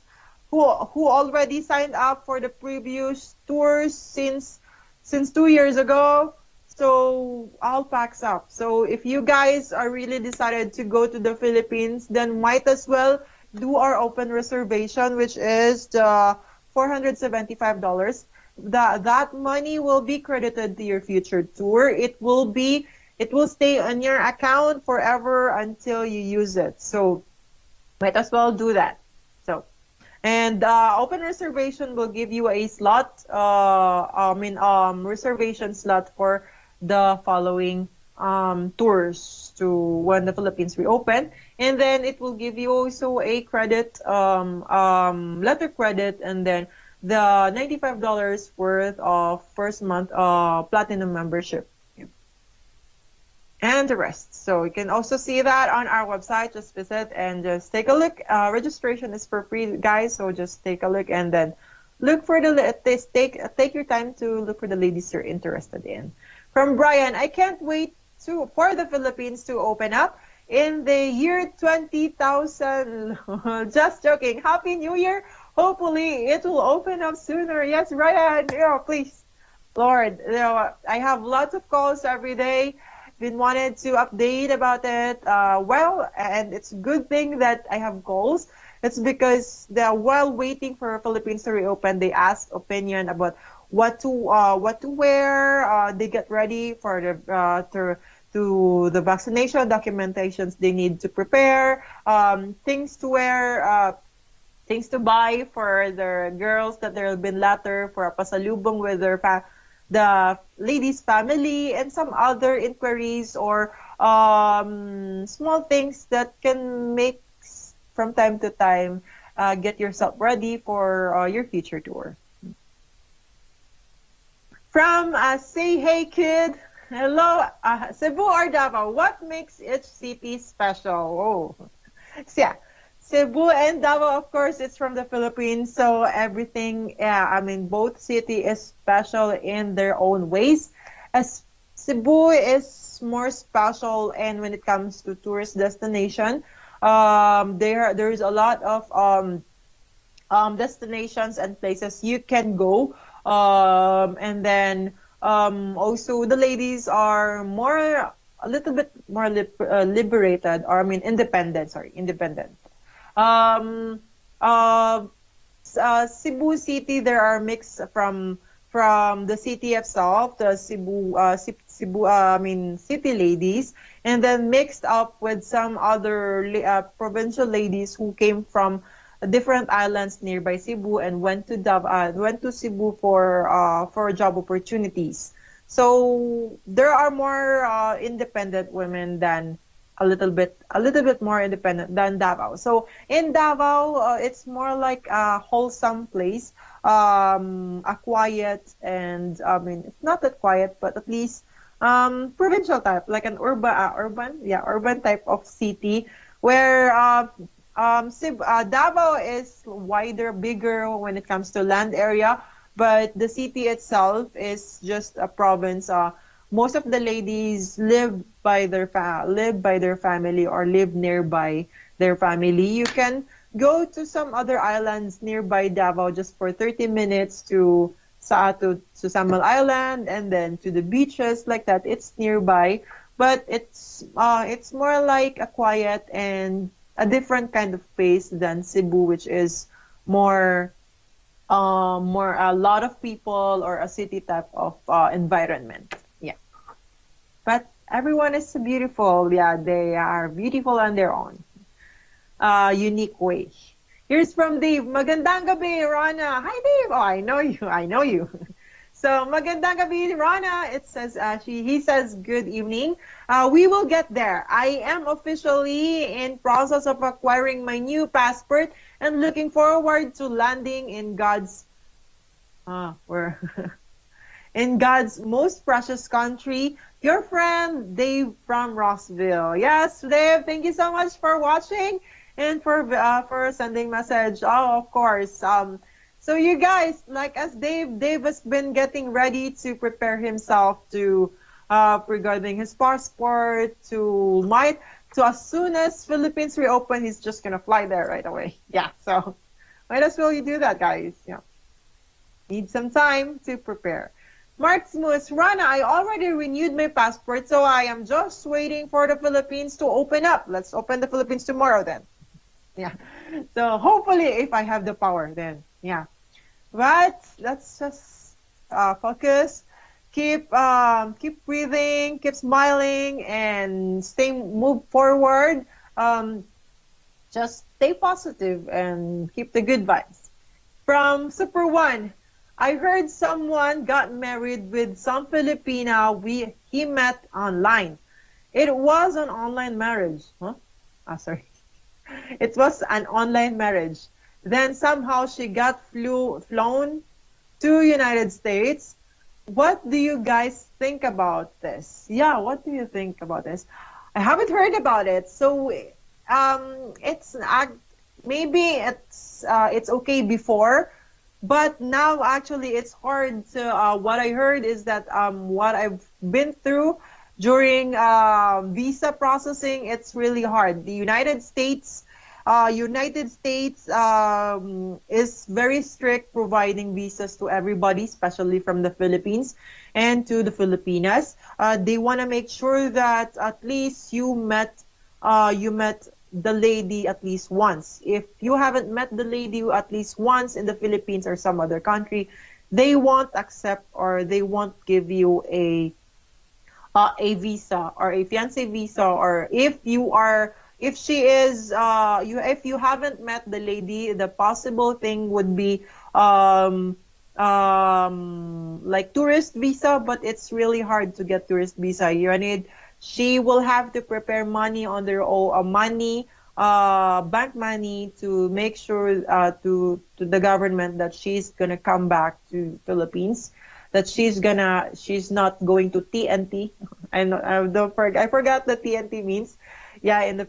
who already signed up for the previous tours since 2 years ago. So all packs up. So if you guys are really decided to go to the Philippines, then might as well do our open reservation, which is the $475. That money will be credited to your future tour. It will stay on your account forever until you use it. So might as well do that. So and open reservation will give you a slot, reservation slot for the following tours to when the Philippines reopen. And then it will give you also a credit, letter credit, and then the $95 worth of first month platinum membership and the rest. So you can also see that on our website. Just visit and just take a look. Registration is for free, guys. So just take a look and then look for take your time to look for the ladies you're interested in. From Brian, I can't wait for the Philippines to open up in the year 20,000. Just joking. Happy New Year. Hopefully it will open up sooner. Yes, Brian. Please, Lord. I have lots of calls every day. Been wanted to update about it. And it's a good thing that I have goals. It's because while waiting for Philippines to reopen, they ask opinion about what to wear. They get ready for to the vaccination documentations they need to prepare. Things to wear. Things to buy for the girls that there have been latter for a pasalubong with the lady's family, and some other inquiries or small things that can make from time to time get yourself ready for your future tour. From Say Hey Kid, hello, Cebu or Davao, what makes each city special? Oh, so yeah. Cebu and Davao, of course, it's from the Philippines, so everything, both city is special in their own ways. As Cebu is more special, and when it comes to tourist destination, there's a lot of destinations and places you can go, and then also the ladies are a little bit more liberated, or independent. Um, uh, Cebu City, there are mix from the city itself, the city ladies, and then mixed up with some other provincial ladies who came from different islands nearby Cebu and went to Cebu for job opportunities. So there are more independent women than a little bit more independent than Davao. So in Davao, it's more like a wholesome place, a quiet, and it's not that quiet, but at least provincial type, like an urban type of city, where Davao is wider, bigger when it comes to land area, but the city itself is just a province. Most of the ladies live by their family or live nearby their family. You can go to some other islands nearby Davao just for 30 minutes to Samal Island, and then to the beaches like that. It's nearby, but it's more like a quiet and a different kind of place than Cebu, which is more a lot of people or a city type of environment. Yeah. But everyone is beautiful. Yeah, they are beautiful on their own unique way. Here's from Dave. Magandang gabi, Rana. Hi, Dave. Oh, I know you. I know you. So, magandang gabi, Rana. It says, he says, good evening. We will get there. I am officially in process of acquiring my new passport and looking forward to landing in in God's most precious country Your friend Dave from Rossville. Yes, Dave, thank you so much for watching and for sending message. Oh, of course. So you guys, like as Dave has been getting ready to prepare himself to regarding his passport to as soon as Philippines reopen, he's just gonna fly there right away. Yeah, so might as well you do that, guys. Yeah, need some time to prepare. Mark Smoos, Rana, I already renewed my passport, so I am just waiting for the Philippines to open up. Let's open the Philippines tomorrow then. Yeah. So hopefully if I have the power then. Yeah. But let's just focus. Keep breathing, keep smiling, and move forward. Just stay positive and keep the good vibes. From Super One, I heard someone got married with some Filipina he met online. It was an online marriage. Huh? Sorry. It was an online marriage. Then somehow she got flown to United States. What do you guys think about this? Yeah, what do you think about this? I haven't heard about it. So it's maybe it's okay before, but now actually it's hard to what I heard is that what I've been through during visa processing, it's really hard. The United States is very strict providing visas to everybody, especially from the Philippines and to the Filipinas. They want to make sure that at least you met the lady at least once. If you haven't met the lady at least once in the Philippines or some other country, they won't accept or they won't give you a visa or a fiancé visa, or if she is if you haven't met the lady, the possible thing would be like tourist visa, but it's really hard to get tourist visa. She will have to prepare money on their own bank money to make sure to the government that she's gonna come back to Philippines, that she's not going to TNT. I forgot what TNT means. Yeah, in the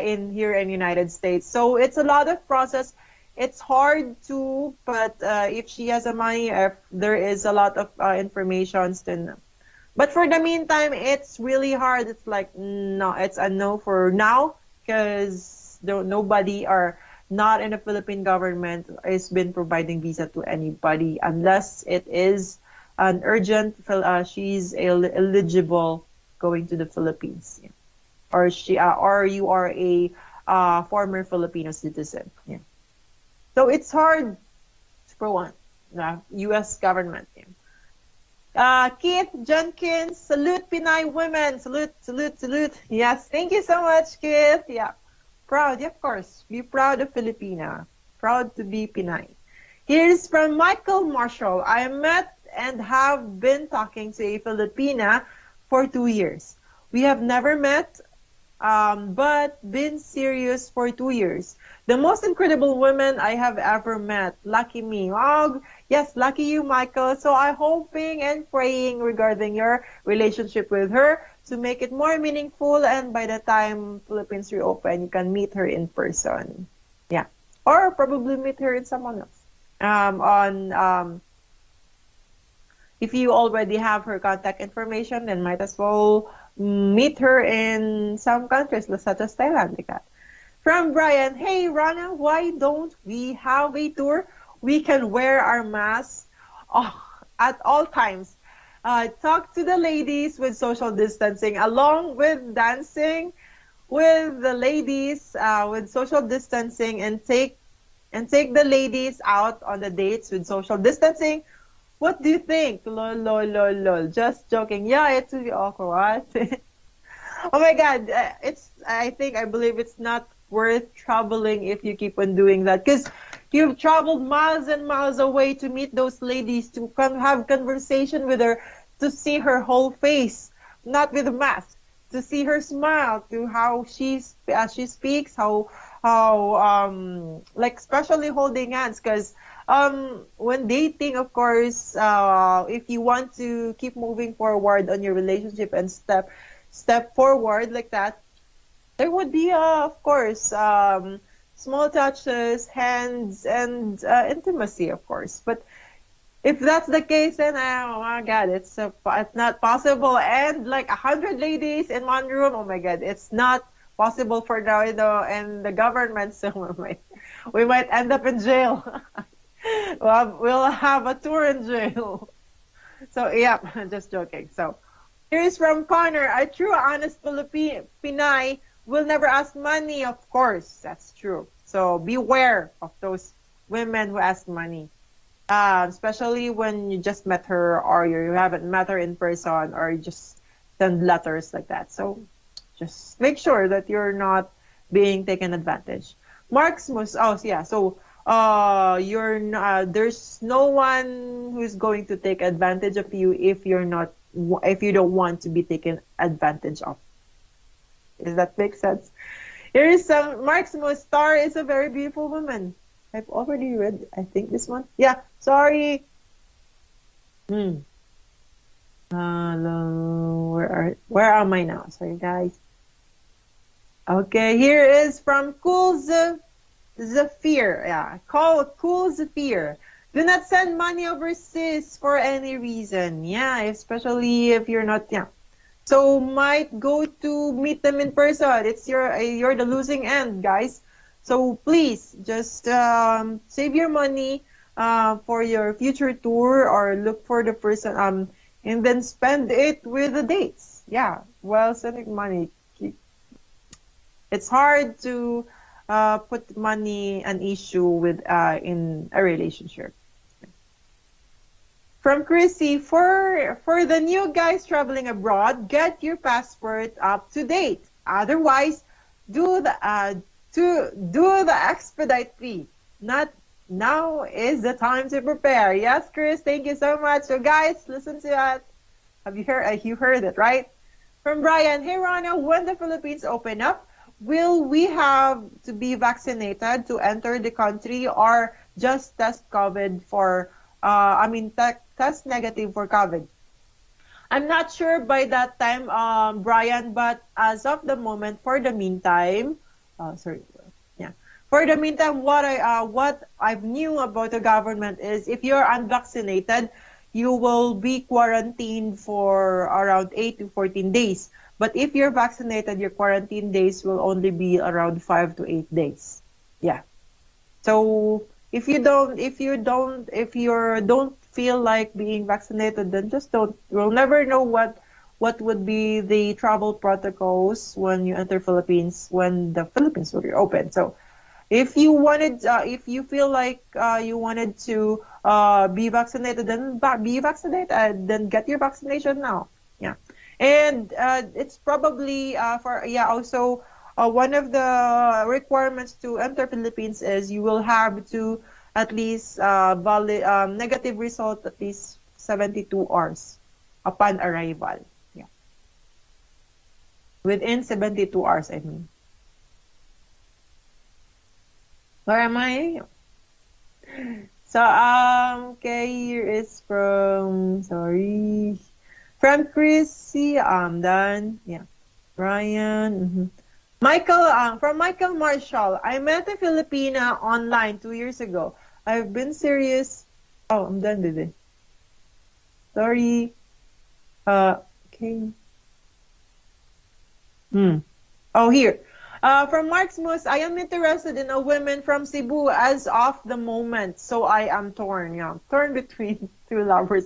in here in United States. So it's a lot of process. It's hard to, but if she has a money, if there is a lot of information, then. But for the meantime, it's really hard. It's like no, it's a no for now because nobody or not in the Philippine government has been providing visa to anybody unless it is an urgent. She's eligible going to the Philippines, yeah. Or you are a former Filipino citizen. Yeah. So it's hard for one, U.S. government. Yeah. Keith Jenkins, salute Pinay women, salute, salute, salute. Yes, thank you so much, Keith. Yeah, proud, yeah, of course. Be proud of Filipina. Proud to be Pinay. Here's from Michael Marshall. I met and have been talking to a Filipina for 2 years. We have never met, but been serious for 2 years. The most incredible woman I have ever met. Lucky me. Oh, yes, lucky you, Michael. So I'm hoping and praying regarding your relationship with her to make it more meaningful, and by the time Philippines reopen, you can meet her in person. Yeah. Or probably meet her in someone else. If you already have her contact information, then might as well meet her in some countries, such as Thailand, like that. From Brian, hey Rana, why don't we have a tour? We can wear our masks at all times. Talk to the ladies with social distancing, along with dancing with the ladies with social distancing, and take the ladies out on the dates with social distancing. What do you think? Lol, lol, lol, lol. Just joking. Yeah, it will be awkward. Oh my God, I believe it's not worth traveling if you keep on doing that, because you've traveled miles and miles away to meet those ladies, to come have conversation with her, to see her whole face, not with a mask, to see her smile, to how she speaks, how like especially holding hands, because when dating, of course, if you want to keep moving forward on your relationship and step forward like that, there would be, of course, small touches, hands, and intimacy, of course. But if that's the case, then oh my God, it's not possible. And like 100 ladies in one room, oh my God, it's not possible for now, and the government. So we might end up in jail. We'll have a tour in jail. So yeah, just joking. So here's from Connor. A true, honest Pinay will never ask money. Of course, that's true. So beware of those women who ask money. Especially when you just met her or you haven't met her in person or you just send letters like that. So just make sure that you're not being taken advantage. Mark's most, oh yeah, so there's no one who's going to take advantage of you if you don't want to be taken advantage of. Does that make sense? Here is some Mark's most star is a very beautiful woman. I've already read, I think, this one. Yeah, sorry. Hello, where am I now? Sorry, guys. Okay, here is from Cool Zafir. Yeah, Cool Zafir. Do not send money overseas for any reason. Yeah, especially if you're not, yeah. So might go to meet them in person. You're the losing end, guys. So please just save your money for your future tour or look for the person and then spend it with the dates. Yeah, well, sending money. It's hard to put money an issue with in a relationship. From Chrissy, for the new guys traveling abroad, get your passport up to date. Otherwise, do the expedite fee. Not now is the time to prepare. Yes, Chris, thank you so much. So guys, listen to that. Have you heard it, right? From Brian, hey Rana, when the Philippines open up, will we have to be vaccinated to enter the country or just test COVID test negative for COVID? I'm not sure by that time, Brian, but as of the moment, for the meantime, for the meantime, what I've knew about the government is if you're unvaccinated, you will be quarantined for around 8 to 14 days. But if you're vaccinated, your quarantine days will only be around 5 to 8 days. Yeah. So if you don't feel like being vaccinated, then just don't. We'll never know what would be the travel protocols when you enter Philippines when the Philippines will reopen. So if you feel like you wanted to be vaccinated, then be vaccinated. Then get your vaccination now. Yeah, and it's probably also one of the requirements to enter Philippines is you will have to at least negative result at least 72 hours upon arrival. Yeah, within 72 hours. I mean. Where am I? So, okay, here is from Chrissy, I'm done. Yeah. Brian, from Michael Marshall. I met a Filipina online 2 years ago. I've been serious. Oh, I'm done with it. Sorry. Okay. Oh, here. From Mark's Moose, I am interested in a woman from Cebu as of the moment, so I am torn. Yeah, torn between two lovers.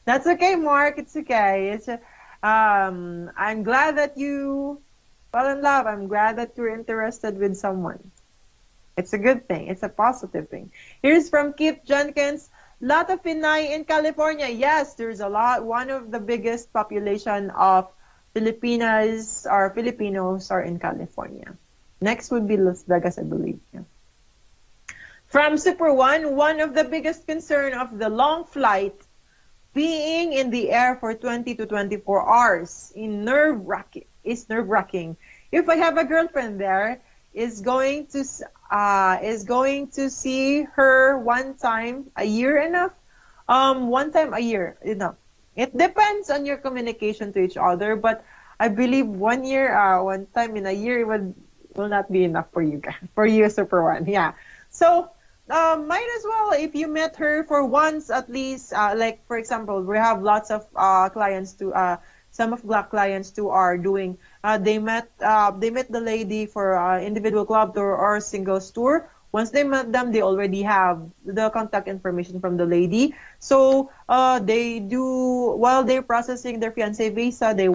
That's okay, Mark. It's okay. I'm glad that you fell in love. I'm glad that you're interested with someone. It's a good thing. It's a positive thing. Here's from Kip Jenkins. Lot of Pinay in California. Yes, there's a lot. One of the biggest population of Filipinos are in California. Next would be Las Vegas, I believe. Yeah. From Super one of the biggest concern of the long flight being in the air for 20 to 24 hours is nerve-wracking. If I have a girlfriend there, is going to see her one time a year enough? One time a year enough. It depends on your communication to each other, but I believe 1 year, one time in a year will not be enough for you guys, for you, Super One. Yeah. So, might as well if you met her for once at least. Like for example, we have lots of clients to some of black clients too are doing. They met the lady for individual club tour or singles tour. Once they met them, they already have the contact information from the lady. So they do while they're processing their fiancé visa. They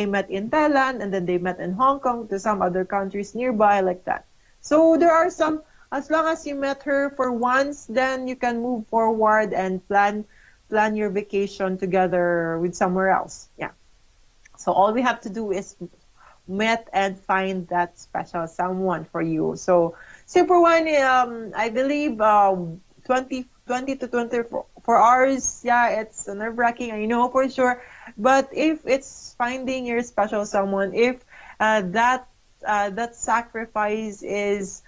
met in Thailand and then they met in Hong Kong to some other countries nearby like that. So there are some. As long as you met her for once, then you can move forward and plan your vacation together with somewhere else. Yeah. So all we have to do is meet and find that special someone for you. So Super One, I believe 20 to 24 hours. Yeah, it's nerve-wracking. I know for sure. But if it's finding your special someone, if that sacrifice is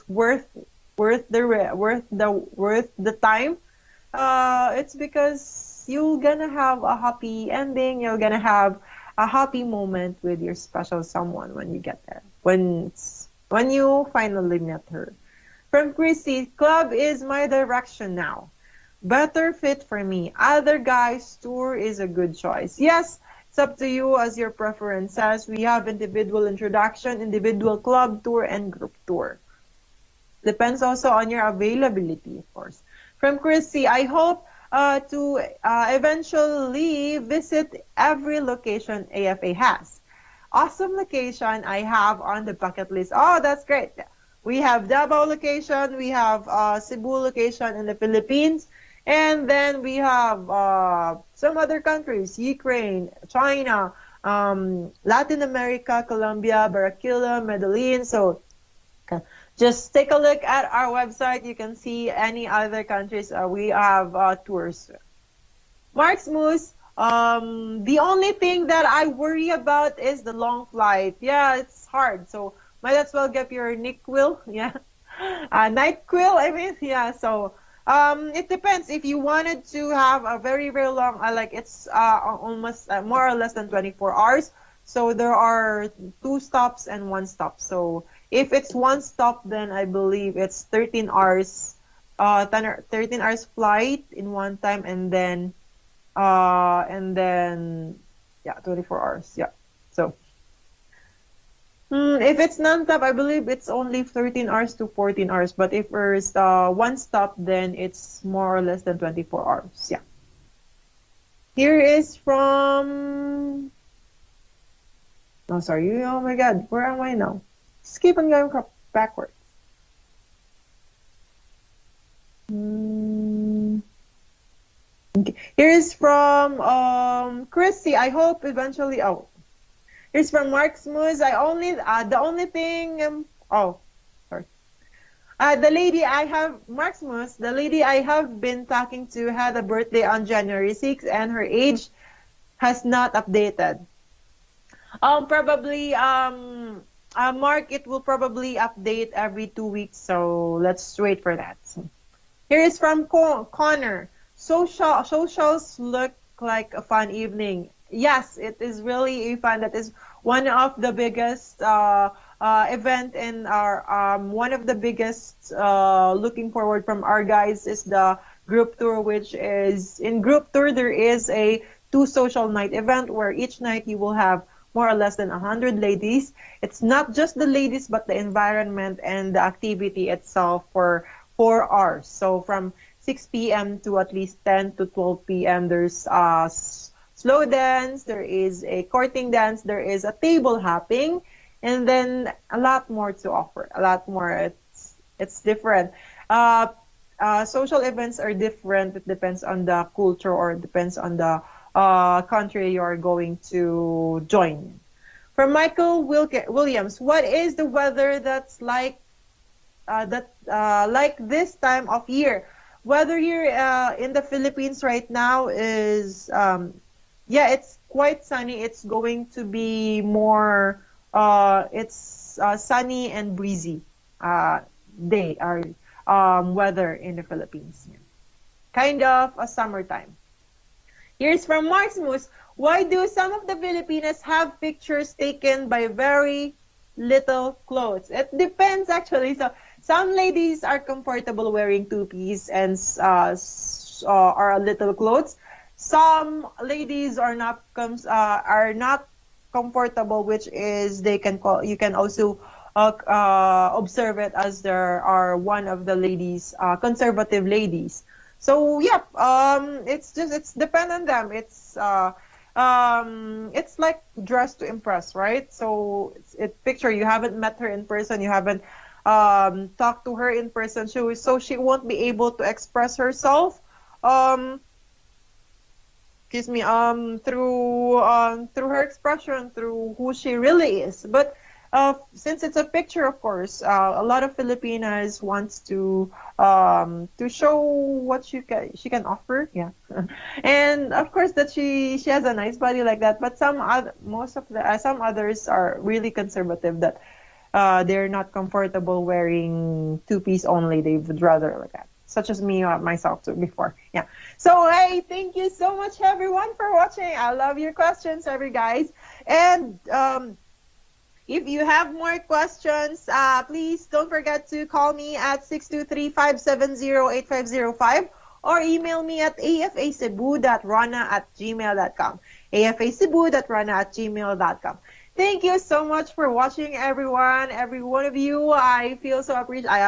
worth the time, it's because you're gonna have a happy ending. You're gonna have a happy moment with your special someone when you get there. When you finally met her. From Chrissy, club is my direction now. Better fit for me. Other guys tour is a good choice. Yes, it's up to you as your preference says. We have individual introduction, individual club tour, and group tour. Depends also on your availability, of course. From Chrissy, I hope to eventually visit every location AFA has. Awesome location I have on the bucket list. Oh, that's great. We have Davao location, we have Cebu location in the Philippines, and then we have some other countries, Ukraine, China, Latin America, Colombia, Barranquilla, Medellin. So just take a look at our website. You can see any other countries we have tours. Mark's Moose, the only thing that I worry about is the long flight. Yeah, it's hard. So might as well get your NyQuil. Yeah. NyQuil, I mean. Yeah, so it depends. If you wanted to have a very, very long, like it's almost more or less than 24 hours. So there are 2 stops and 1 stop. So if it's 1 stop, then I believe it's 13 hours, 13 hours flight in one time, and then, yeah, 24 hours. Yeah. So, if it's non-stop, I believe it's only 13 hours to 14 hours. But if there's 1 stop, then it's more or less than 24 hours. Yeah. Here is from. Oh, sorry. Oh my God. Where am I now? Just keep on going backwards. Okay. Here is from Chrissy. I hope eventually. Oh, here's from Mark Smooth. The only thing. Sorry. The lady I have Mark Smooth. The lady I have been talking to had a birthday on January 6th, and her age has not updated. Probably Mark, it will probably update every 2 weeks, so let's wait for that. Here is from Connor. Socials look like a fun evening. Yes, it is really a fun. That is one of the biggest event in our one of the biggest looking forward from our guys is the group tour, which is in group tour there is a 2 social night event where each night you will have more or less than 100 ladies. It's not just the ladies, but the environment and the activity itself for 4 hours. So from 6 p.m. to at least 10 to 12 p.m. there's slow dance, there is a courting dance, there is a table hopping, and then a lot more to offer. A lot more. It's different. Social events are different. It depends on the culture or it depends on the country you are going to join. From Michael Williams, what is the weather that's like like this time of year? Weather here in the Philippines right now is yeah, it's quite sunny. It's going to be more it's sunny and breezy day or weather in the Philippines. Yeah. Kind of a summertime. Here's from Maximus. Why do some of the Filipinas have pictures taken by very little clothes? It depends actually. So some ladies are comfortable wearing two-piece and are little clothes. Some ladies are not comfortable, which is they can call you can also observe it as there are one of the ladies conservative ladies. So yeah, it's depend on them. It's like dress to impress, right? So picture you haven't met her in person, you haven't talked to her in person, so she won't be able to express herself. Um, excuse me, through her expression, through who she really is. But since it's a picture, of course, a lot of Filipinas wants to show what she can offer, yeah. And of course that she has a nice body like that. But some others are really conservative that they're not comfortable wearing two-piece only. They would rather like that. Such as me myself too before. Yeah. So hey, thank you so much everyone for watching. I love your questions, every guys. And if you have more questions, please don't forget to call me at 623-570-8505 or email me at afacebu.rana@gmail.com. afacebu.rana@gmail.com. Thank you so much for watching, everyone. Every one of you, I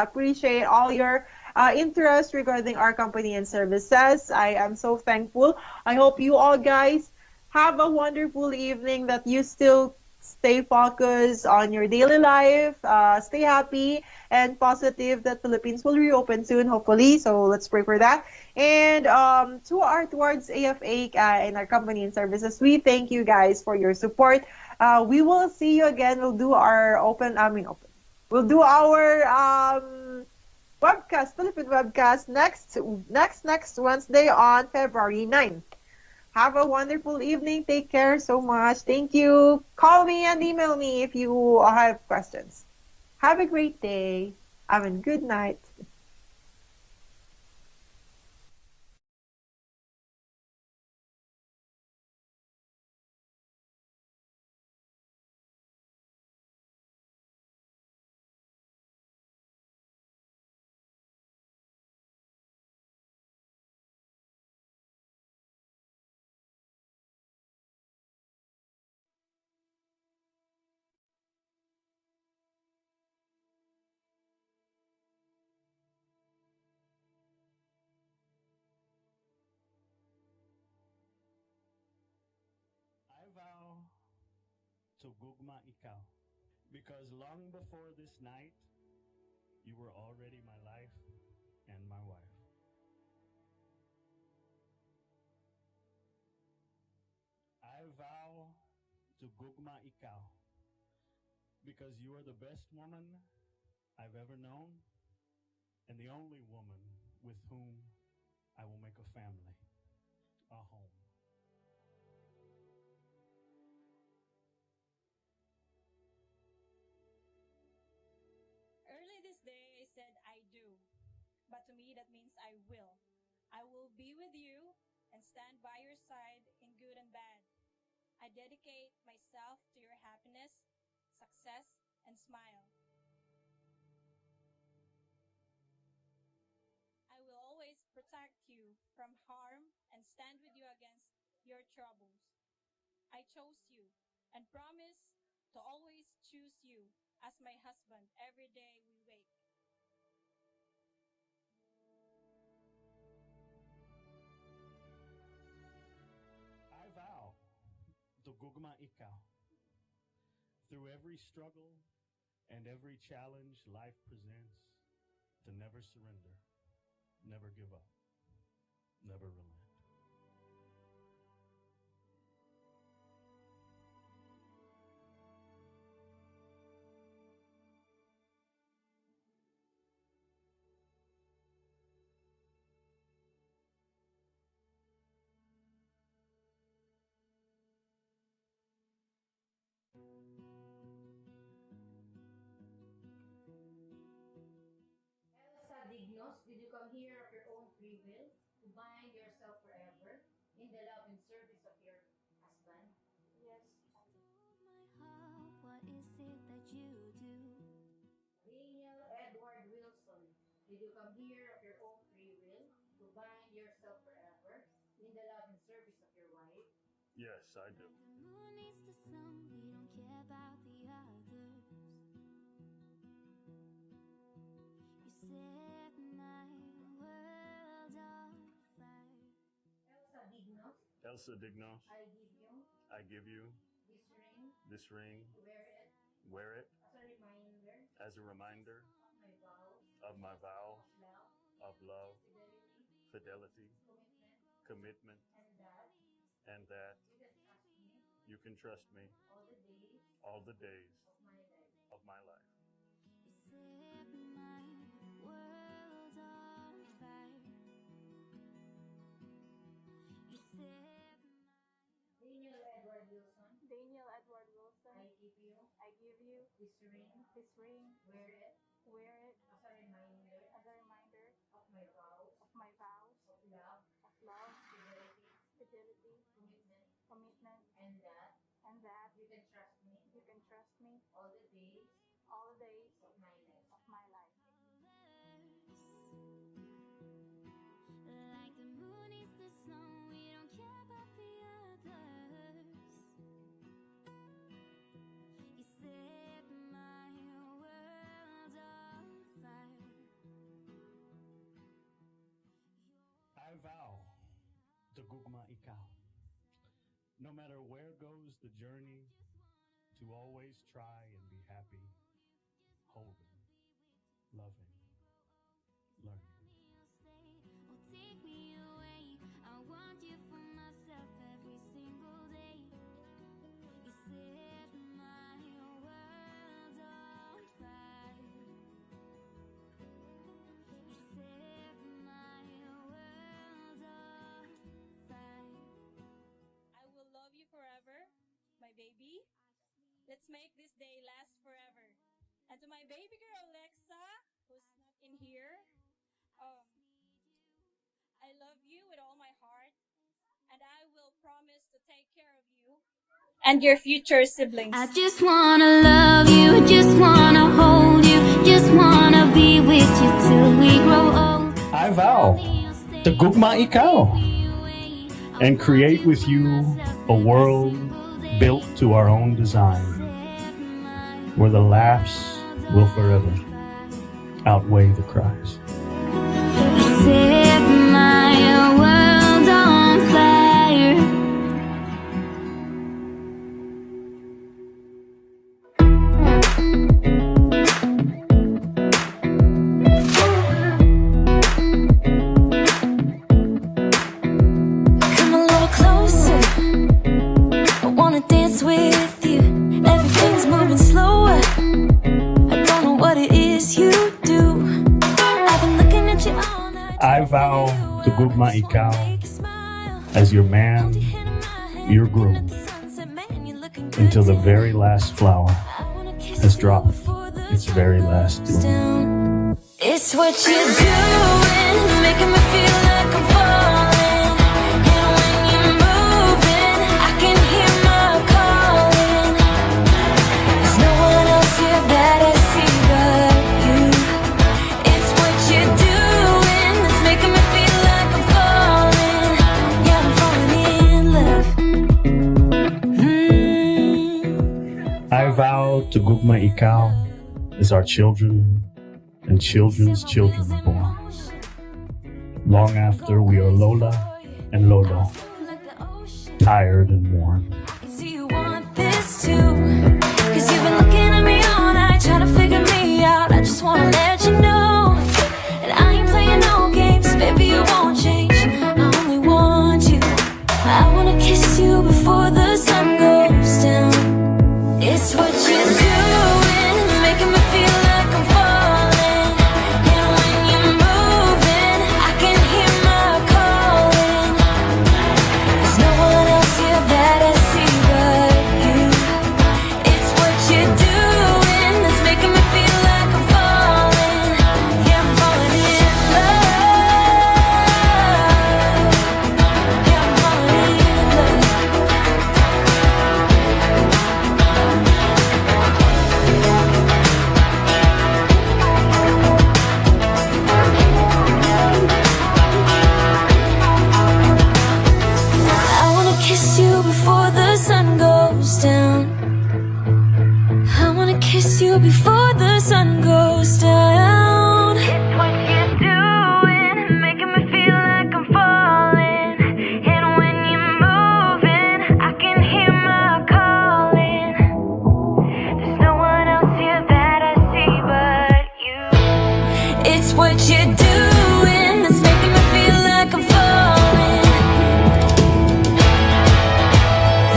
appreciate all your interest regarding our company and services. I am so thankful. I hope you all guys have a wonderful evening, that you still stay focused on your daily life, stay happy and positive that Philippines will reopen soon, hopefully. So let's pray for that. And towards AFA and our company and services, we thank you guys for your support. We will see you again. We'll do our open. We'll do our webcast, Philippine webcast next Wednesday on February 9th. Have a wonderful evening. Take care so much. Thank you. Call me and email me if you have questions. Have a great day. Have a good night. I vow to gugma ikaw. Because long before this night, you were already my life and my wife. I vow to gugma ikaw. Because you are the best woman I've ever known and the only woman with whom I will make a family, a home. Early this day, I said I do, but to me that means I will. I will be with you and stand by your side in good and bad. I dedicate myself to your happiness, success, and smile. I will always protect you from harm and stand with you against your troubles. I chose you and promise to always choose you as my husband every day we wake. I vow to gugma ikaw. Through every struggle and every challenge life presents, to never surrender, never give up, never relent. come here of your own free will to bind yourself forever in the love and service of your husband? Yes. What is it that you do? Daniel Edward Wilson, did you come here of your own free will to bind yourself forever in the love and service of your wife? Yes, I do. The moon needs the sun, we don't care about the others. You set my world on fire. Elsa Dignos, Elsa Dignos, I give you I give you this ring, this ring, wear it wear it as a reminder as a reminder of my vows, of my vow, love, of love, fidelity, fidelity, commitment, commitment, and that you can trust me all the days all the days of my life. You set my world on fire. You set Daniel Edward Wilson, Daniel Edward Wilson, I give you I give you this ring, this ring, wear it as a as a reminder reminder of my vows, of my vows of love, of love, fidelity, fidelity, commitment, commitment, and that and that you can trust me you can trust me all the days all the days of my life. of my life. like the moon is the sun, we don't care about the others. You set my world on fire. I vow to gugma ikaw. No matter where goes the journey, to always try and be happy, holding, loving, learning. You'll stay or take me away. I want you for myself every single day. You set my world on fire. You set my world on fire. I will love you forever, my baby. Let's make this day last forever. And to my baby girl, Lexa, who's not in here, I love you with all my heart, and I will promise to take care of you and your future siblings. I just wanna love you, just wanna hold you, just wanna be with you till we grow old. I vow to gugma ikaw and create with you a world built to our own design, where the laughs will forever outweigh the cries. You set my world on fire. Come a little closer, I wanna dance with you. Everything's moving slower, I don't know what it is you do. I've been looking at you all night. I vow to gugma ikaw as your man, your groom, until the very last flower has dropped its very last bloom. It's what you're doing, it's making me feel like I'm falling. And when you're moving, I can hear my calling. There's no one else here that I see but you. It's what you're doing, it's making me feel like I'm falling. Yeah, I'm falling in love. I vow to gugma ikaw as our children and children's children are born, long after we are Lola and Lolo, tired and worn. Do you want this too? Cause you've been looking at me all night, trying to figure me out. I just wanna let you know, and I ain't playing no games, baby, you won't change. I only want you. I wanna kiss you before the sun goes down. It's what you're doing, it's making me feel like I'm falling. And when you're moving, I can hear my calling. There's no one else here that I goes down. I wanna kiss you before the sun goes down. It's what you're doing, making me feel like I'm falling. And when you're moving, I can hear my calling. There's no one else here that I see but you. It's what you're doing that's making me feel like I'm falling.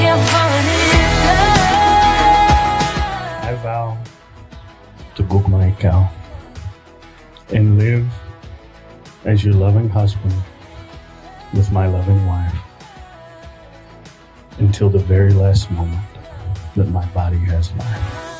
Yeah, I'm falling in love. I vow to gugma ikaw and live as your loving husband with my loving wife until the very last moment that my body has life.